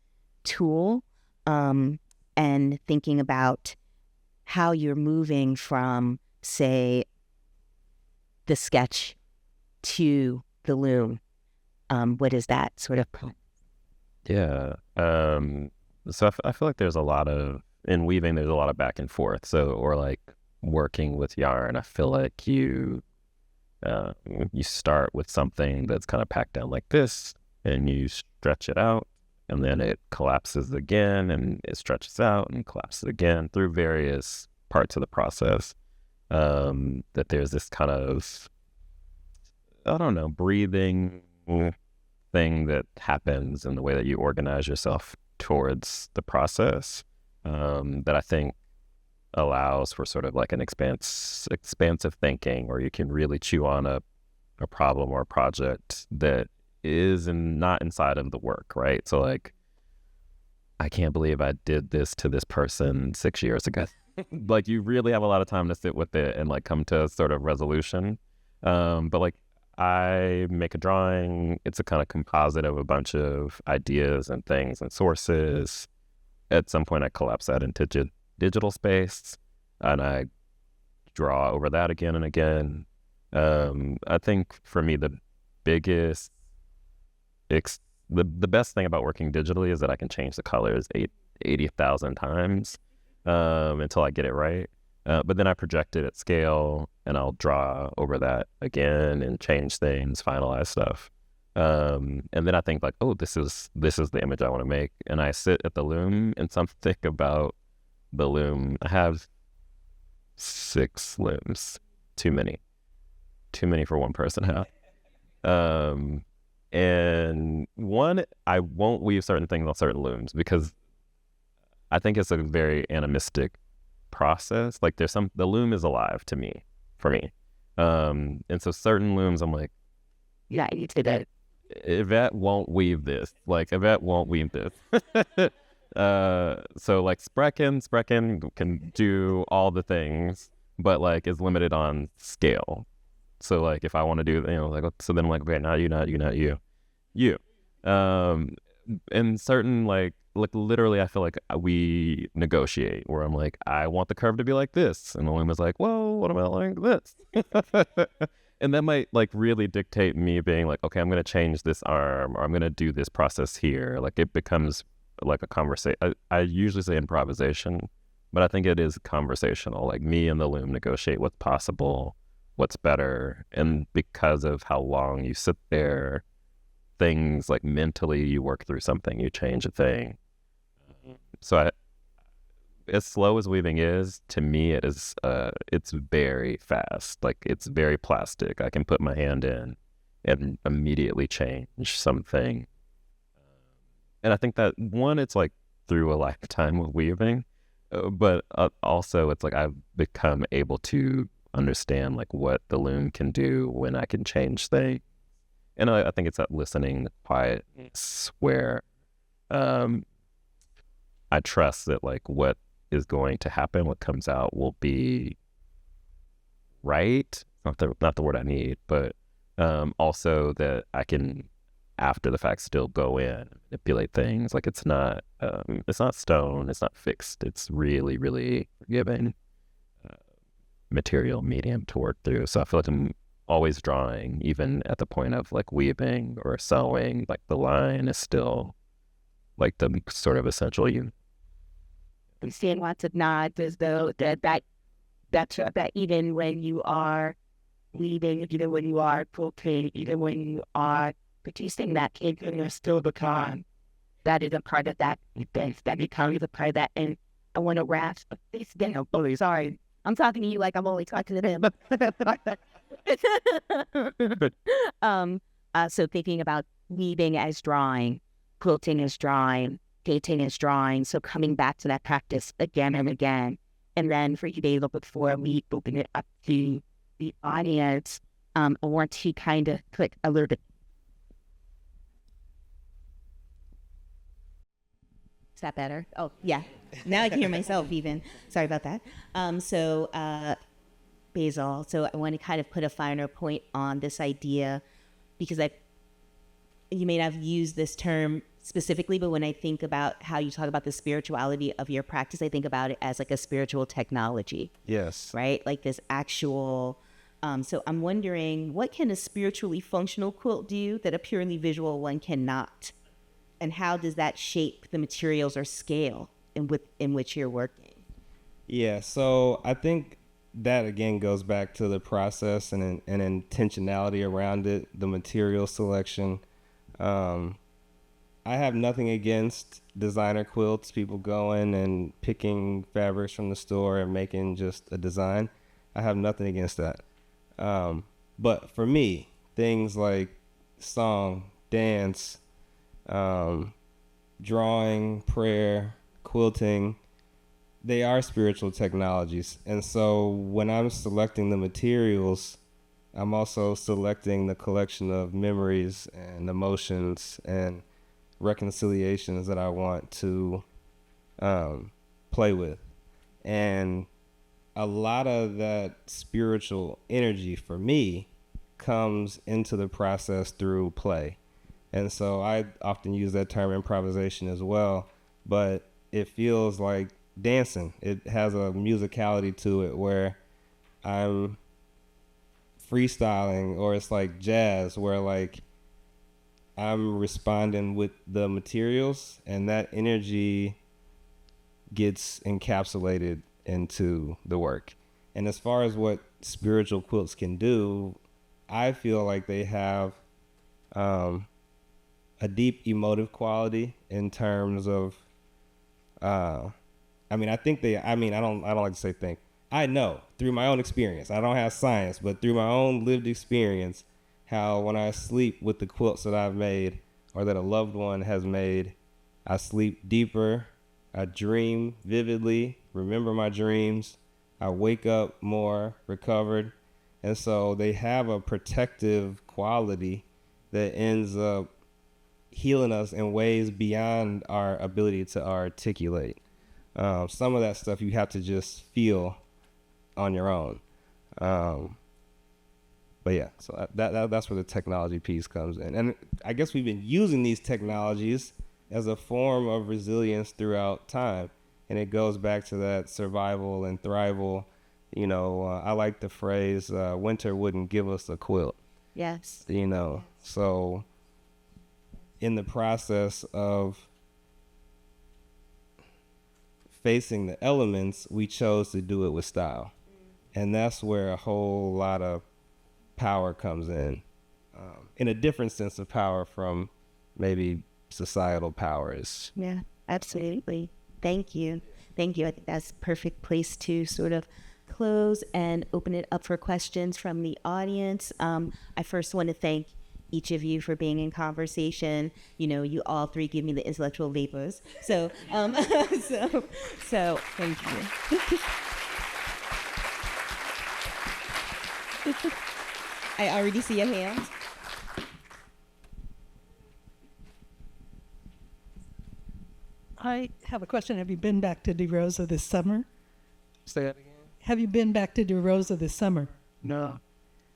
tool, and thinking about how you're moving from, say, the sketch to the loom. What is that sort of? Yeah. So I feel like there's a lot of, in weaving, there's a lot of back and forth. So, or like working with yarn, I feel like you start with something that's kind of packed down like this, and you stretch it out, and then it collapses again, and it stretches out and collapses again through various parts of the process. That there's this kind of, I don't know, breathing thing that happens in the way that you organize yourself towards the process, that I think allows for sort of like an expansive thinking, where you can really chew on a problem or a project that is not inside of the work, right? So like, I can't believe I did this to this person 6 years ago. Like, you really have a lot of time to sit with it and like come to a sort of resolution. But like, I make a drawing, it's a kind of composite of a bunch of ideas and things and sources. At some point I collapse that into digital space, and I draw over that again and again. I think for me, the biggest, the best thing about working digitally is that I can change the colors 80,000 times until I get it right. But then I project it at scale, and I'll draw over that again and change things, finalize stuff. And then I think like, oh, this is the image I want to make. And I sit at the loom and something about the loom. I have 6 looms. Too many for one person to have. And one, I won't weave certain things on certain looms because I think it's a very animistic process. Like the loom is alive to me, for me. And so certain looms I'm like, Yeah, I need to do that. Yvette won't weave this. Like, Yvette won't weave this. So like Bracken can do all the things, but like is limited on scale. So like if I want to do, like, so then I'm like, okay, not you. And certain like literally I feel like we negotiate where I'm like, I want the curve to be like this, and the woman's like, well, what about like this? And that might like really dictate me being like, okay, I'm going to change this arm, or I'm going to do this process here. Like it becomes like a conversation. I usually say improvisation, but I think it is conversational. Like me and the loom negotiate what's possible, what's better. And because of how long you sit there, things like mentally you work through something, you change a thing. So as slow as weaving is, to me it is it's very fast. Like it's very plastic. I can put my hand in and immediately change something. And I think that one, it's like through a lifetime of weaving, but also it's like I've become able to understand like what the loom can do when I can change things. And I think it's that listening quietness where I trust that like what is going to happen, what comes out will be right. Not the word I need, but also that I can after the fact still go in and manipulate things. Like it's not stone, it's not fixed. It's really, really forgiving material medium to work through. So I feel like I'm always drawing, even at the point of like weaving or sewing, like the line is still like the sort of essential unit. I'm seeing lots of nods as though that even when you are weaving, even when you are quilting, even when you are producing that cake, and you're still the con. That is a part of that event. That becomes a part of that. And I want to wrap this down. Oh, sorry. I'm talking to you like I'm only talking to them. So thinking about weaving as drawing, quilting as drawing, painting as drawing. So coming back to that practice again and again. And then for you, Basil, before we open it up to the audience, I want to kind of click a little bit. Is that better? Oh, yeah. Now I can hear myself even. Sorry about that. Basil, so I want to kind of put a finer point on this idea because you may not have used this term specifically, but when I think about how you talk about the spirituality of your practice, I think about it as like a spiritual technology. Yes. Right? Like this actual... so I'm wondering, what can a spiritually functional quilt do that a purely visual one cannot? And how does that shape the materials or scale in which you're working? Yeah, so I think that again goes back to the process and intentionality around it, the material selection. I have nothing against designer quilts, people going and picking fabrics from the store and making just a design. I have nothing against that. But for me, things like song, dance, drawing, prayer, quilting, they are spiritual technologies. And so when I'm selecting the materials, I'm also selecting the collection of memories and emotions and reconciliations that I want to play with. And a lot of that spiritual energy for me comes into the process through play. And so I often use that term improvisation as well, but it feels like dancing. It has a musicality to it where I'm freestyling, or it's like jazz where like I'm responding with the materials and that energy gets encapsulated into the work. And as far as what spiritual quilts can do, I feel like they have a deep emotive quality in terms of I don't like to say think. I know through my own experience, I don't have science, but through my own lived experience, how when I sleep with the quilts that I've made or that a loved one has made, I sleep deeper, I dream vividly, remember my dreams, I wake up more recovered. And so they have a protective quality that ends up healing us in ways beyond our ability to articulate. Some of that stuff you have to just feel on your own. But yeah, so that's where the technology piece comes in. And I guess we've been using these technologies as a form of resilience throughout time. And it goes back to that survival and thrival. You know, I like the phrase, winter wouldn't give us a quilt. Yes. You know, so in the process of facing the elements, we chose to do it with style. And that's where a whole lot of power comes in a different sense of power from maybe societal powers. Yeah, absolutely. Thank you. Thank you. I think that's a perfect place to sort of close and open it up for questions from the audience. I first want to thank each of you for being in conversation. You know, you all three give me the intellectual vapors. So thank you. I already see your hands. I have a question. Have you been back to De Rosa this summer? Say that again? Have you been back to De Rosa this summer? No.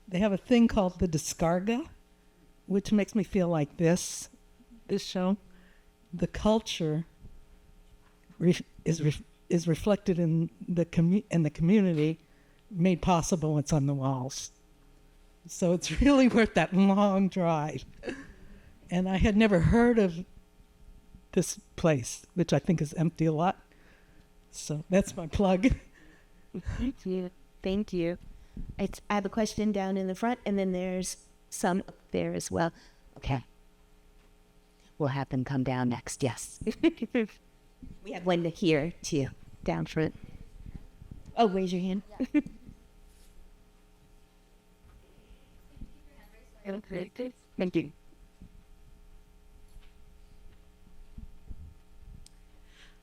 They have a thing called the Descarga, which makes me feel like this show. The culture is reflected in the community, made possible what's on the walls. So it's really worth that long drive. And I had never heard of this place, which I think is empty a lot. So that's my plug. Thank you. Thank you. I have a question down in the front, and then there's some up there as well. Okay. We'll have them come down next, yes. We have one here, too, down front. Oh, raise your hand. Thank you.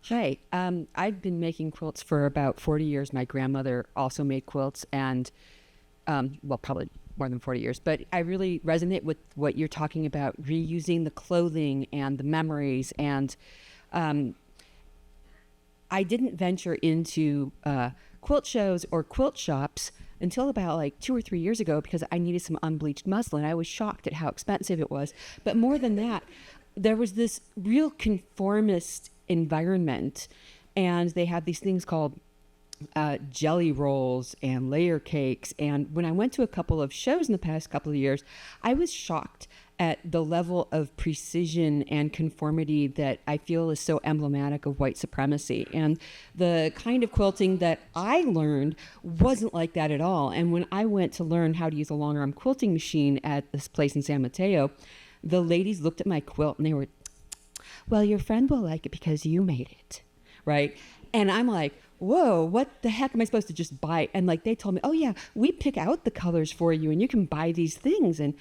Hi, I've been making quilts for about 40 years. My grandmother also made quilts, and well, probably more than 40 years. But I really resonate with what you're talking about, reusing the clothing and the memories. And I didn't venture into quilt shows or quilt shops until about like 2 or 3 years ago because I needed some unbleached muslin. I was shocked at how expensive it was. But more than that, there was this real conformist environment, and they had these things called jelly rolls and layer cakes. And when I went to a couple of shows in the past couple of years, I was shocked at the level of precision and conformity that I feel is so emblematic of white supremacy. And the kind of quilting that I learned wasn't like that at all. And when I went to learn how to use a long arm quilting machine at this place in San Mateo, the ladies looked at my quilt and they were, well, your friend will like it because you made it, right? And I'm like, whoa, what the heck am I supposed to just buy? And like they told me, oh yeah, we pick out the colors for you and you can buy these things. And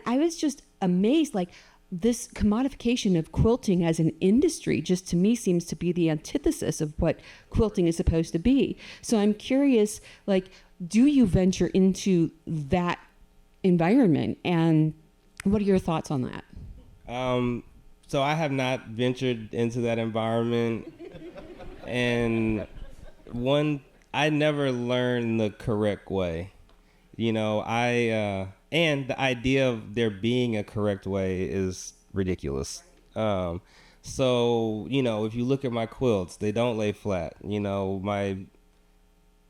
I was just amazed, like this commodification of quilting as an industry just to me seems to be the antithesis of what quilting is supposed to be. So I'm curious, like, do you venture into that environment? And what are your thoughts on that? So I have not ventured into that environment. And I never learned the correct way. You know, and the idea of there being a correct way is ridiculous. So, you know, if you look at my quilts, they don't lay flat. You know,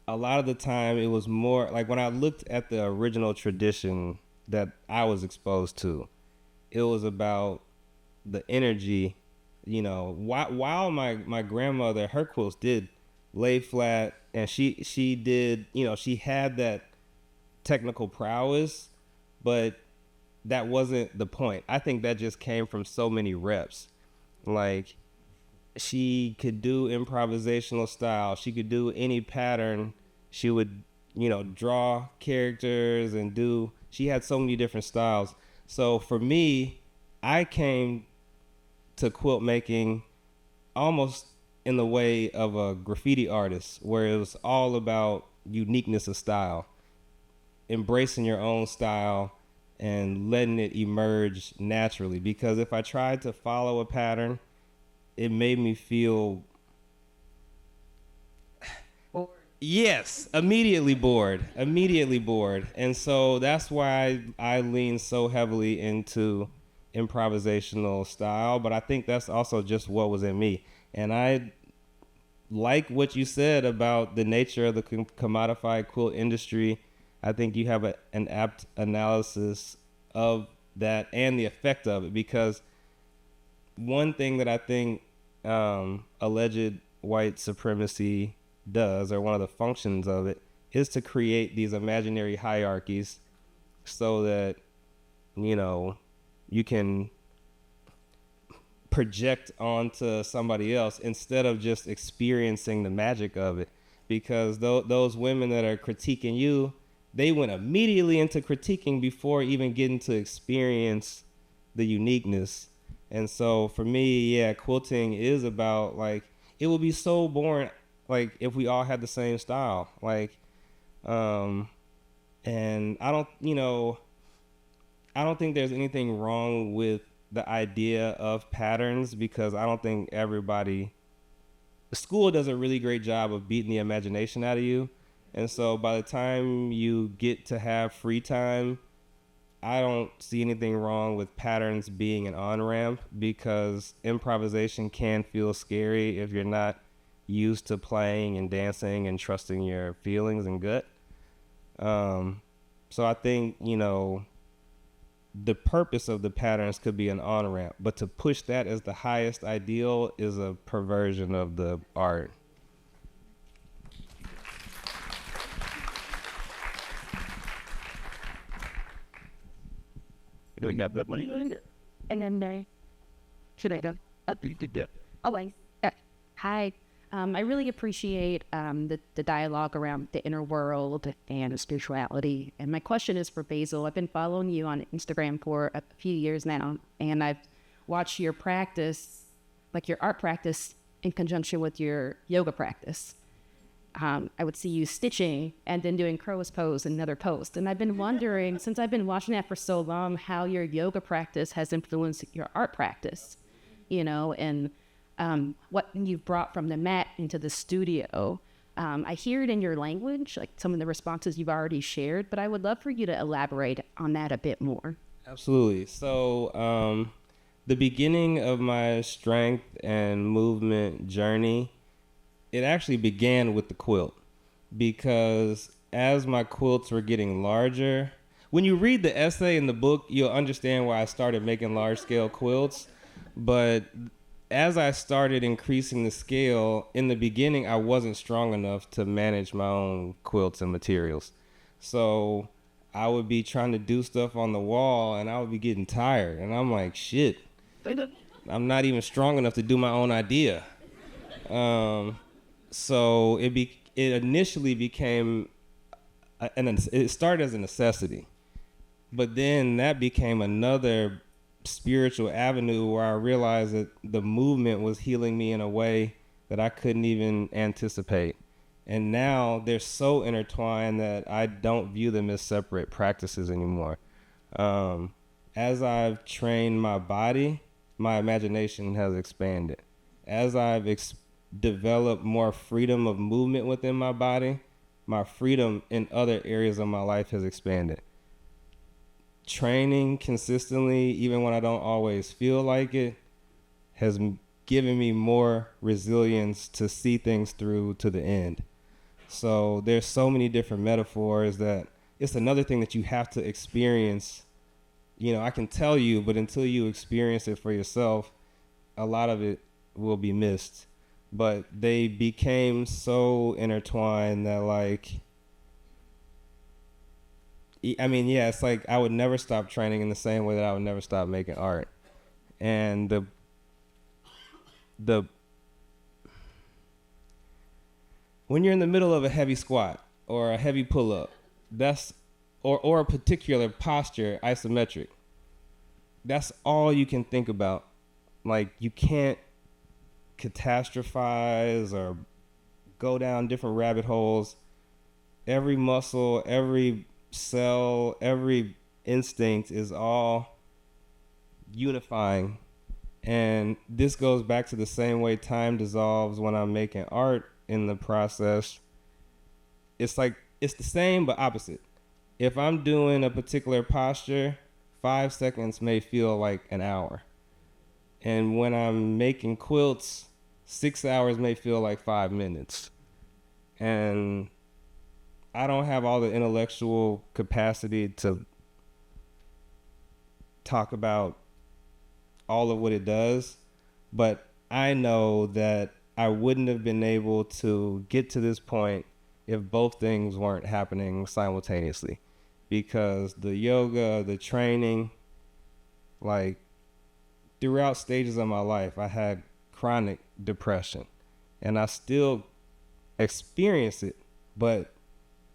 a lot of the time it was more like when I looked at the original tradition that I was exposed to, it was about the energy, you know, while my grandmother, her quilts did lay flat, and she did, you know, she had that technical prowess, but that wasn't the point. I think that just came from so many reps. Like, she could do improvisational style. She could do any pattern. She would, you know, draw characters and she had so many different styles. So for me, I came to quilt making almost in the way of a graffiti artist, where it was all about uniqueness of style, embracing your own style and letting it emerge naturally. Because if I tried to follow a pattern, it made me feel immediately bored. And so that's why I lean so heavily into improvisational style, but I think that's also just what was in me. And I like what you said about the nature of the commodified quilt industry. I think you have an apt analysis of that and the effect of it, because one thing that I think alleged white supremacy does, or one of the functions of it, is to create these imaginary hierarchies so that, you know, you can project onto somebody else instead of just experiencing the magic of it. Because those women that are critiquing you, they went immediately into critiquing before even getting to experience the uniqueness. And so for me, yeah, quilting is about, like, it would be so boring, like, if we all had the same style. Like, and I don't think there's anything wrong with the idea of patterns, because I don't think school does a really great job of beating the imagination out of you. And so by the time you get to have free time, I don't see anything wrong with patterns being an on-ramp, because improvisation can feel scary if you're not used to playing and dancing and trusting your feelings and gut. So I think, the purpose of the patterns could be an on-ramp, but to push that as the highest ideal is a perversion of the art. Doing that money. And then should I go? Always. Hi. I really appreciate the dialogue around the inner world and spirituality. And my question is for Basil. I've been following you on Instagram for a few years now, and I've watched your practice, like your art practice, in conjunction with your yoga practice. I would see you stitching and then doing crow's pose and another pose. And I've been wondering, since I've been watching that for so long, how your yoga practice has influenced your art practice, and what you've brought from the mat into the studio. I hear it in your language, like some of the responses you've already shared, but I would love for you to elaborate on that a bit more. Absolutely. So the beginning of my strength and movement journey, it actually began with the quilt, because as my quilts were getting larger, when you read the essay in the book, you'll understand why I started making large-scale quilts. But as I started increasing the scale, in the beginning, I wasn't strong enough to manage my own quilts and materials. So I would be trying to do stuff on the wall, and I would be getting tired. And I'm like, shit, I'm not even strong enough to do my own idea. So it initially became, it started as a necessity, but then that became another spiritual avenue where I realized that the movement was healing me in a way that I couldn't even anticipate. And now they're so intertwined that I don't view them as separate practices anymore. As I've trained my body, my imagination has expanded. As I've developed more freedom of movement within my body, my freedom in other areas of my life has expanded. Training consistently, even when I don't always feel like it, has given me more resilience to see things through to the end. So there's so many different metaphors that it's another thing that you have to experience. I can tell you, but until you experience it for yourself, a lot of it will be missed. But they became so intertwined that it's like I would never stop training in the same way that I would never stop making art. And when you're in the middle of a heavy squat or a heavy pull-up, or a particular posture, isometric, that's all you can think about. Like, you can't catastrophize or go down different rabbit holes. Every muscle, every cell, every instinct is all unifying. And this goes back to the same way time dissolves when I'm making art in the process. It's like, it's the same but opposite. If I'm doing a particular posture, 5 seconds may feel like an hour. And when I'm making quilts, 6 hours may feel like 5 minutes. And I don't have all the intellectual capacity to talk about all of what it does, but I know that I wouldn't have been able to get to this point if both things weren't happening simultaneously. Because the yoga, the training, like, throughout stages of my life, I had chronic depression, and I still experience it, but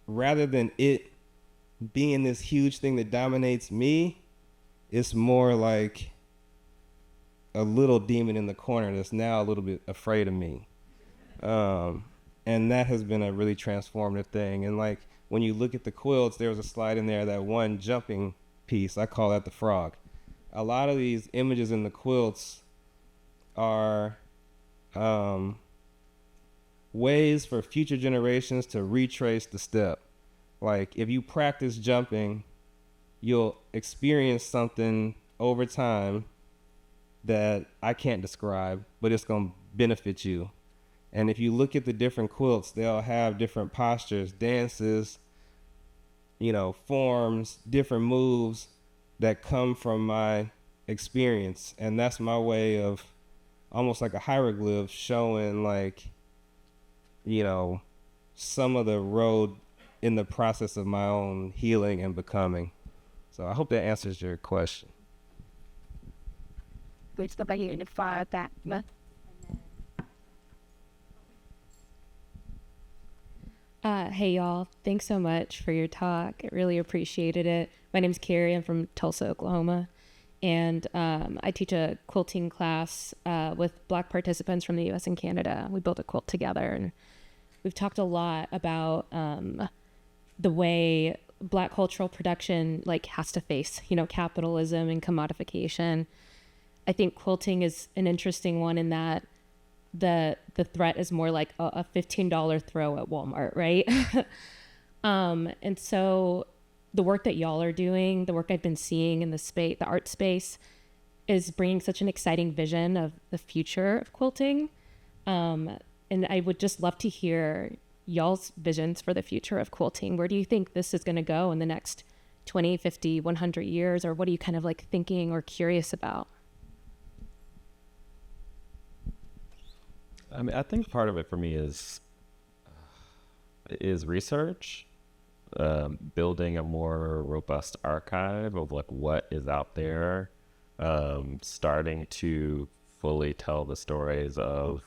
rather than it being this huge thing that dominates me, it's more like a little demon in the corner that's now a little bit afraid of me. And that has been a really transformative thing. And like, when you look at the quilts, there was a slide in there, that one jumping piece, I call that the frog. a lot of these images in the quilts are ways for future generations to retrace the step. Like if you practice jumping, you'll experience something over time that I can't describe, but it's going to benefit you. And if you look at the different quilts, they'll have different postures, dances, forms, different moves that come from my experience. And that's my way of almost like a hieroglyph showing some of the road in the process of my own healing and becoming. So I hope that answers your question. Hey y'all, thanks so much for your talk. I really appreciated it. My name's Carrie. I'm from Tulsa, Oklahoma, and I teach a quilting class with Black participants from the US and Canada. We built a quilt together, and we've talked a lot about the way Black cultural production has to face capitalism and commodification. I think quilting is an interesting one in that the threat is more like a $15 throw at Walmart, right? And so the work that y'all are doing, the work I've been seeing in the art space, is bringing such an exciting vision of the future of quilting. And I would just love to hear y'all's visions for the future of quilting. Where do you think this is going to go in the next 20, 50, 100 years? Or what are you kind of thinking or curious about? I mean, I think part of it for me is research, building a more robust archive of what is out there, starting to fully tell the stories of,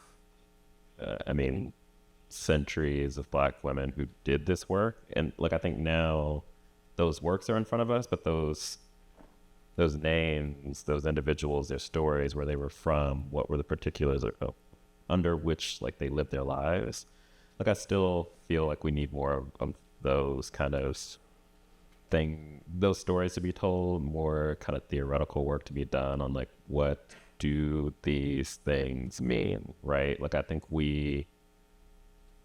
centuries of Black women who did this work. And I think now those works are in front of us, but those names, those individuals, their stories, where they were from, what were the particulars under which they lived their lives. I still feel like we need more of those kind of those stories to be told, more kind of theoretical work to be done on what do these things mean, right? I think we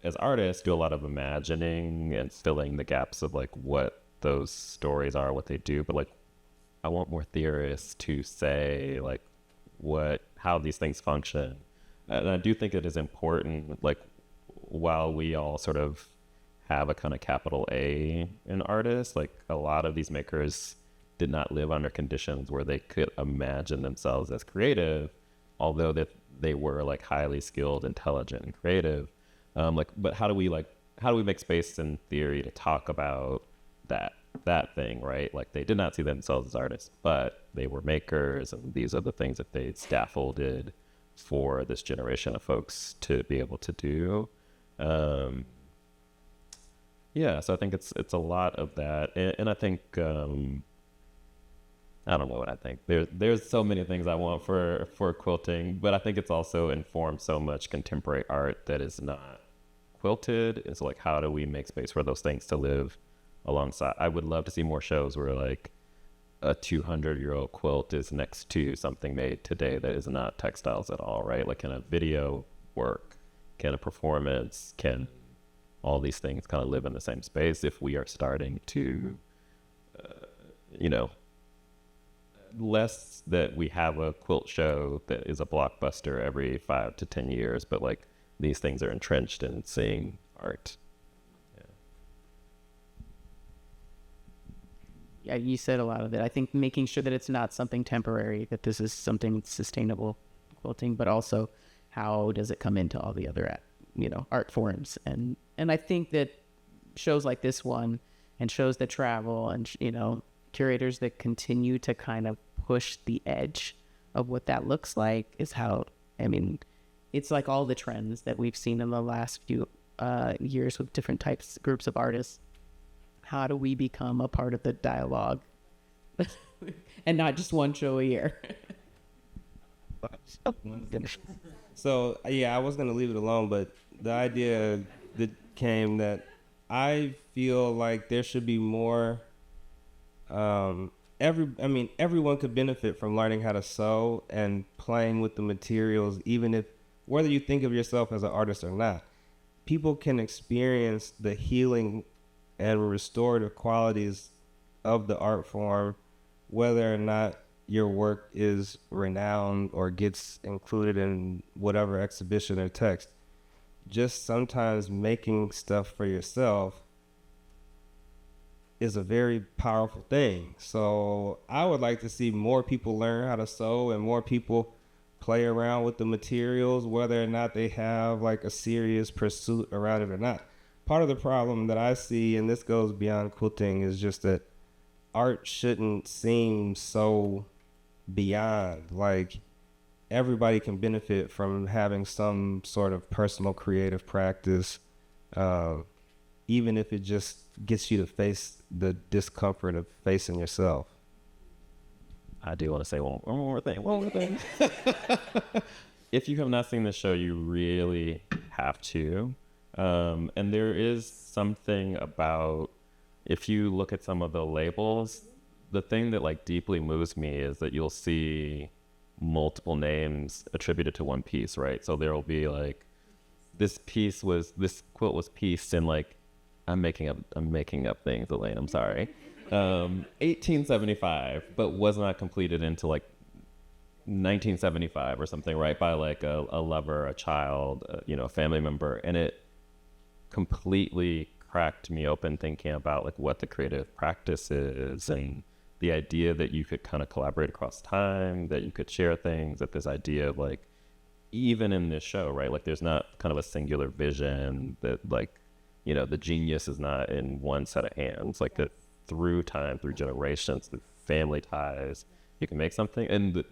as artists do a lot of imagining and filling the gaps of what those stories are, what they do, but I want more theorists to say how these things function. And I do think it is important, while we all sort of have a kind of capital A in artists, a lot of these makers did not live under conditions where they could imagine themselves as creative, although that they were highly skilled, intelligent, and creative. But how do we make space in theory to talk about that thing, right? They did not see themselves as artists, but they were makers, and these are the things that they scaffolded for this generation of folks to be able to do. So I think it's a lot of that, and I think I don't know what I think. There's so many things I want for quilting, but I think it's also informed so much contemporary art that is not quilted. It's how do we make space for those things to live alongside? I would love to see more shows where a 200-year-old quilt is next to something made today that is not textiles at all, right? Can a video work? Can a performance? Can all these things kind of live in the same space if we are starting to, less that we have a quilt show that is a blockbuster every 5 to 10 years, but these things are entrenched in seeing art. Yeah, you said a lot of it. I think making sure that it's not something temporary, that this is something sustainable quilting, but also how does it come into all the other, art forms. And I think that shows like this one and shows that travel and, curators that continue to kind of push the edge of what that looks like is how, it's all the trends that we've seen in the last few years with different groups of artists. How do we become a part of the dialogue and not just one show a year? So, I was going to leave it alone, but the idea that came that I feel like there should be more everyone could benefit from learning how to sew and playing with the materials, even if, whether you think of yourself as an artist or not. People can experience the healing and restorative qualities of the art form, whether or not your work is renowned or gets included in whatever exhibition or text. Just sometimes making stuff for yourself is a very powerful thing. So I would like to see more people learn how to sew and more people play around with the materials, whether or not they have like a serious pursuit around it or not. Part of the problem that I see, and this goes beyond quilting, is just that art shouldn't seem so beyond. Like, everybody can benefit from having some sort of personal creative practice, even if it just gets you to face the discomfort of facing yourself. I do want to say one more thing. If you have not seen the show, you really have to. And there is something about, if you look at some of the labels, the thing that like deeply moves me is that you'll see multiple names attributed to one piece, right? So there will be like, this quilt was pieced in like, I'm making up things, Elaine, I'm sorry. 1875, but was not completed until like 1975 or something, right? By like a lover, a child, a family member. And it completely cracked me open thinking about like what the creative practice is and the idea that you could kind of collaborate across time, that you could share things, that this idea of like, even in this show, right? Like there's not kind of a singular vision that like, the genius is not in one set of hands, like that through time, through generations, through family ties, you can make something. And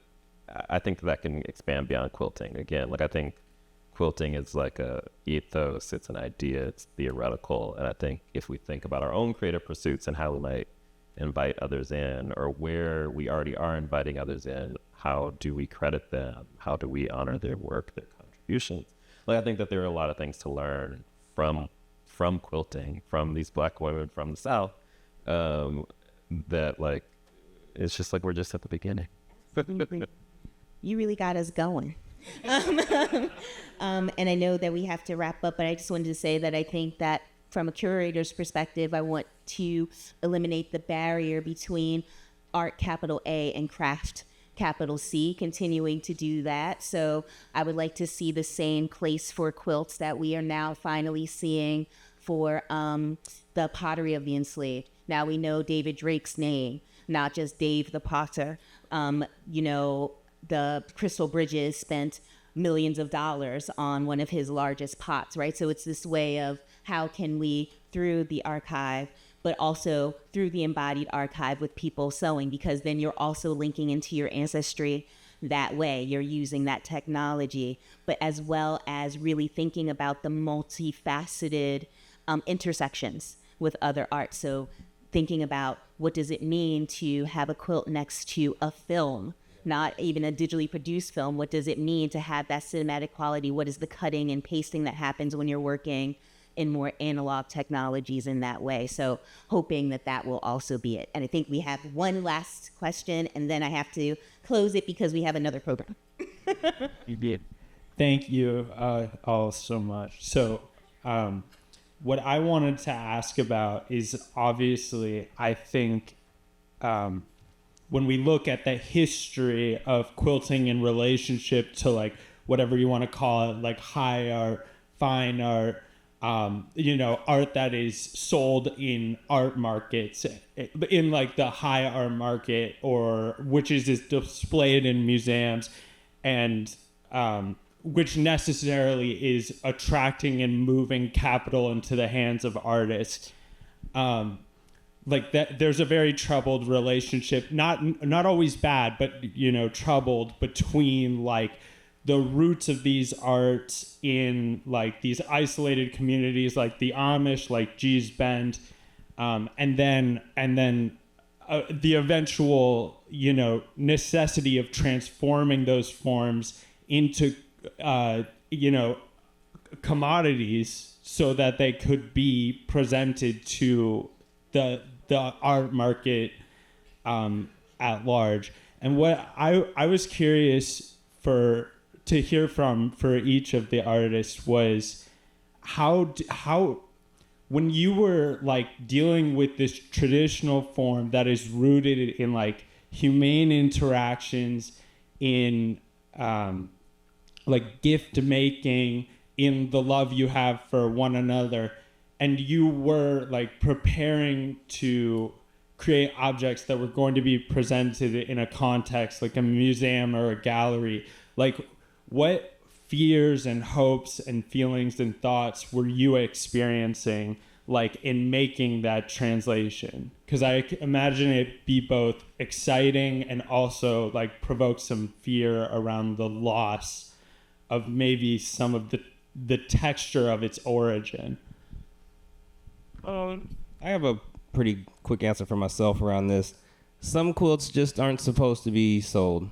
I think that can expand beyond quilting. Again, like I think quilting is like a ethos, it's an idea, it's theoretical. And I think if we think about our own creative pursuits and how we might invite others in, or where we already are inviting others in, how do we credit them? How do we honor their work, their contributions? Like I think that there are a lot of things to learn from quilting, from these Black women from the South, that like, it's just like we're just at the beginning. You really got us going. And I know that we have to wrap up, but I just wanted to say that I think that from a curator's perspective, I want to eliminate the barrier between art, capital A, and craft, capital C, continuing to do that. So I would like to see the same place for quilts that we are now finally seeing for the pottery of the enslaved. Now we know David Drake's name, not just Dave the Potter. The Crystal Bridges spent millions of dollars on one of his largest pots, right? So it's this way of how can we, through the archive, but also through the embodied archive with people sewing, because then you're also linking into your ancestry that way. You're using that technology, but as well as really thinking about the multifaceted intersections with other art. So thinking about what does it mean to have a quilt next to a film, not even a digitally produced film. What does it mean to have that cinematic quality? What is the cutting and pasting that happens when you're working in more analog technologies in that way? So hoping that that will also be it. And I think we have one last question, and then I have to close it because we have another program. You did. Thank you all so much. So what I wanted to ask about is, obviously, I think when we look at the history of quilting in relationship to like whatever you want to call it, like high art, fine art, art that is sold in art markets, in like the high art market, or which is displayed in museums, and which necessarily is attracting and moving capital into the hands of artists. Like that, there's a very troubled relationship, not always bad, but troubled, between like the roots of these arts in like these isolated communities like the Amish, like Gee's Bend, and then the eventual necessity of transforming those forms into commodities so that they could be presented to the art market at large. And what I was curious to hear from for each of the artists was how when you were like dealing with this traditional form that is rooted in like humane interactions, in like gift making, in the love you have for one another, and you were like preparing to create objects that were going to be presented in a context like a museum or a gallery, like what fears and hopes and feelings and thoughts were you experiencing like in making that translation? Because I imagine it be both exciting and also like provoke some fear around the loss of maybe some of the texture of its origin. I have a pretty quick answer for myself around this. Some quilts just aren't supposed to be sold.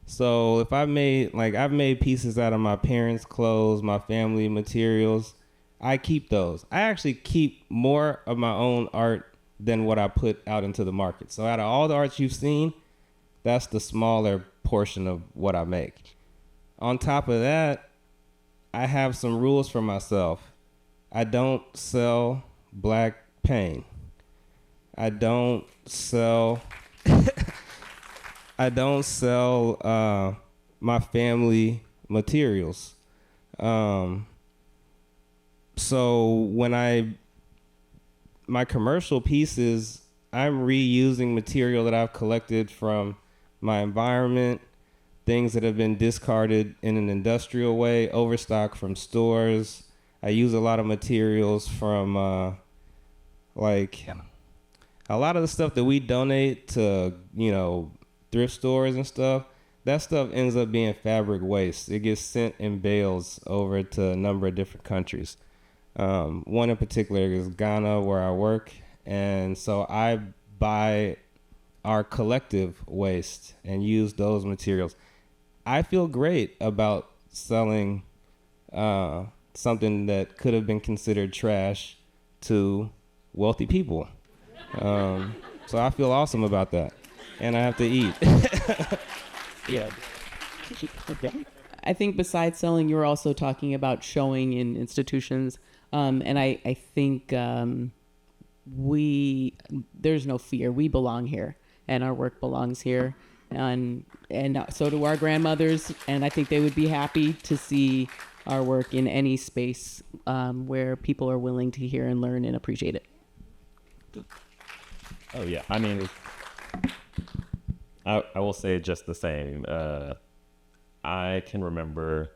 So if I've made pieces out of my parents' clothes, my family materials, I keep those. I actually keep more of my own art than what I put out into the market. So out of all the art you've seen, that's the smaller portion of what I make. On top of that, I have some rules for myself. I don't sell black paint. I don't sell my family materials. So when my commercial pieces, I'm reusing material that I've collected from my environment, things that have been discarded in an industrial way, overstock from stores. I use a lot of materials from like a lot of the stuff that we donate to, thrift stores and stuff. That stuff ends up being fabric waste. It gets sent in bales over to a number of different countries. One in particular is Ghana, where I work. And so I buy our collective waste and use those materials. I feel great about selling something that could have been considered trash to wealthy people. So I feel awesome about that. And I have to eat. Yeah. I think besides selling, you're also talking about showing in institutions. And I think there's no fear. We belong here, and our work belongs here. And so do our grandmothers. And I think they would be happy to see our work in any space where people are willing to hear and learn and appreciate it. Oh, yeah. I mean, I will say just the same. I can remember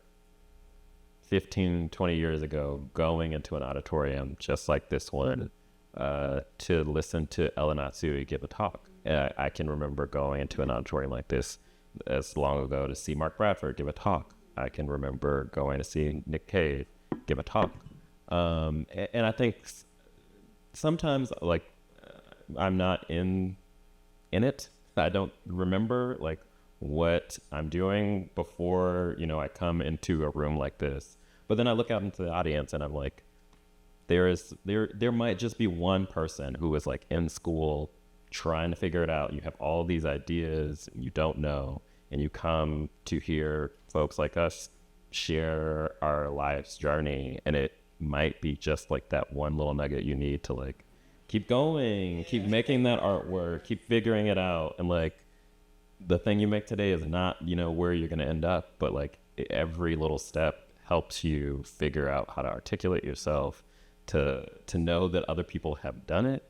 15, 20 years ago going into an auditorium just like this one to listen to Ella Natsui give a talk. I can remember going into an auditorium like this as long ago to see Mark Bradford give a talk. I can remember going to see Nick Cave give a talk. And I think sometimes, like, I'm not in it. I don't remember like what I'm doing before, I come into a room like this. But then I look out into the audience and I'm like, there might just be one person who is like in school trying to figure it out. You have all these ideas you don't know, and you come to hear folks like us share our life's journey, and it might be just like that one little nugget you need to like keep going, keep making that artwork, keep figuring it out. And like the thing you make today is not, where you're going to end up, but like every little step helps you figure out how to articulate yourself, to know that other people have done it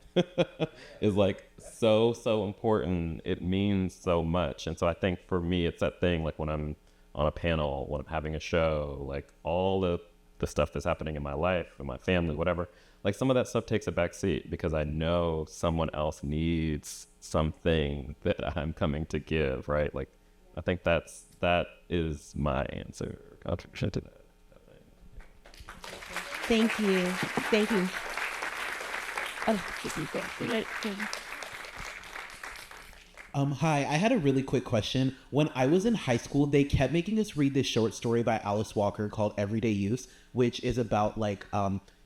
is like so important. It means so much. And so I think for me, it's that thing, like when I'm on a panel, when I'm having a show, like all the stuff that's happening in my life, in my family, whatever, like some of that stuff takes a back seat because I know someone else needs something that I'm coming to give, right? Like, I think that is my answer, contribution to that. Thank you. Thank you. Hi, I had a really quick question. When I was in high school, they kept making us read this short story by Alice Walker called Everyday Use, which is about like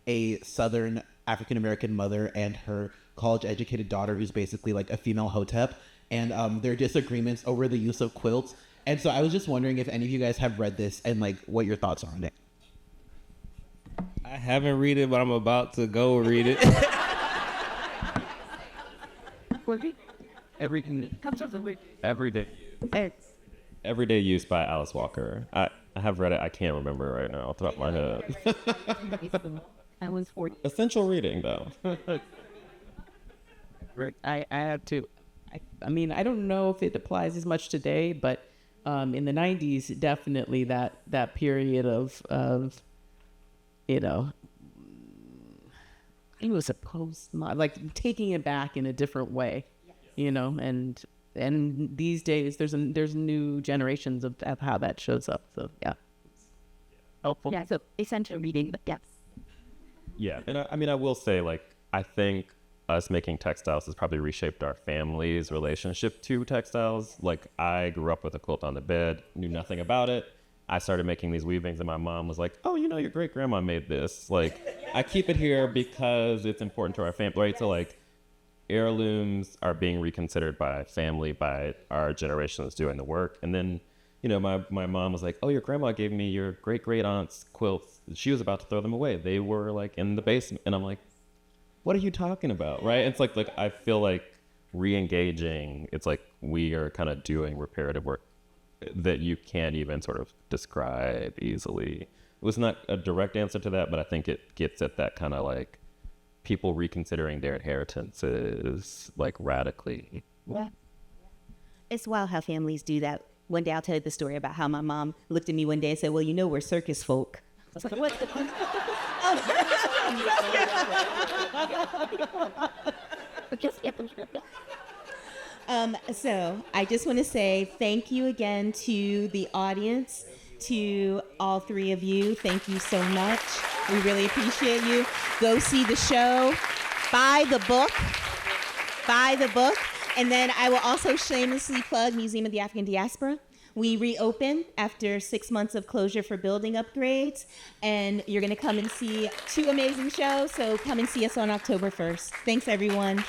a Southern African-American mother and her college-educated daughter who's basically like a female hotep. and their disagreements over the use of quilts. And so I was just wondering if any of you guys have read this and like what your thoughts are on it. I haven't read it, but I'm about to go read it. Everyday Use by Alice Walker. I have read it. I can't remember it right now off the top of my head. I was 40. Essential reading, though. I have to. I mean, I don't know if it applies as much today, but in the 90s, definitely that period of you know, it was a like taking it back in a different way, you know, and these days there's new generations of how that shows up. So yeah, helpful. Yeah, so essential reading, but yes. Yeah, and I mean, I will say, like, I think us making textiles has probably reshaped our family's relationship to textiles. Like, I grew up with a quilt on the bed, knew nothing about it. I started making these weavings, and my mom was like, oh, you know, your great-grandma made this. Like, I keep it here because it's important to our family, right? So, like, heirlooms are being reconsidered by family, by our generations doing the work. And then, you know, my mom was like, oh, your grandma gave me your great-great-aunt's quilts. She was about to throw them away. They were, like, in the basement. And I'm like, what are you talking about, right? It's like I feel like re-engaging, it's like we are kind of doing reparative work that you can't even sort of describe easily. It was not a direct answer to that, but I think it gets at that kind of like people reconsidering their inheritances like radically. Yeah. It's wild how families do that. One day I'll tell you the story about how my mom looked at me one day and said, well, you know, we're circus folk. I was like, what the So I just want to say thank you again to the audience, to all three of you. Thank you so much. We really appreciate you. Go see the show. Buy the book. Buy the book. And then I will also shamelessly plug Museum of the African Diaspora. We reopen after 6 months of closure for building upgrades, and you're going to come and see 2 amazing shows, so come and see us on October 1st. Thanks, everyone.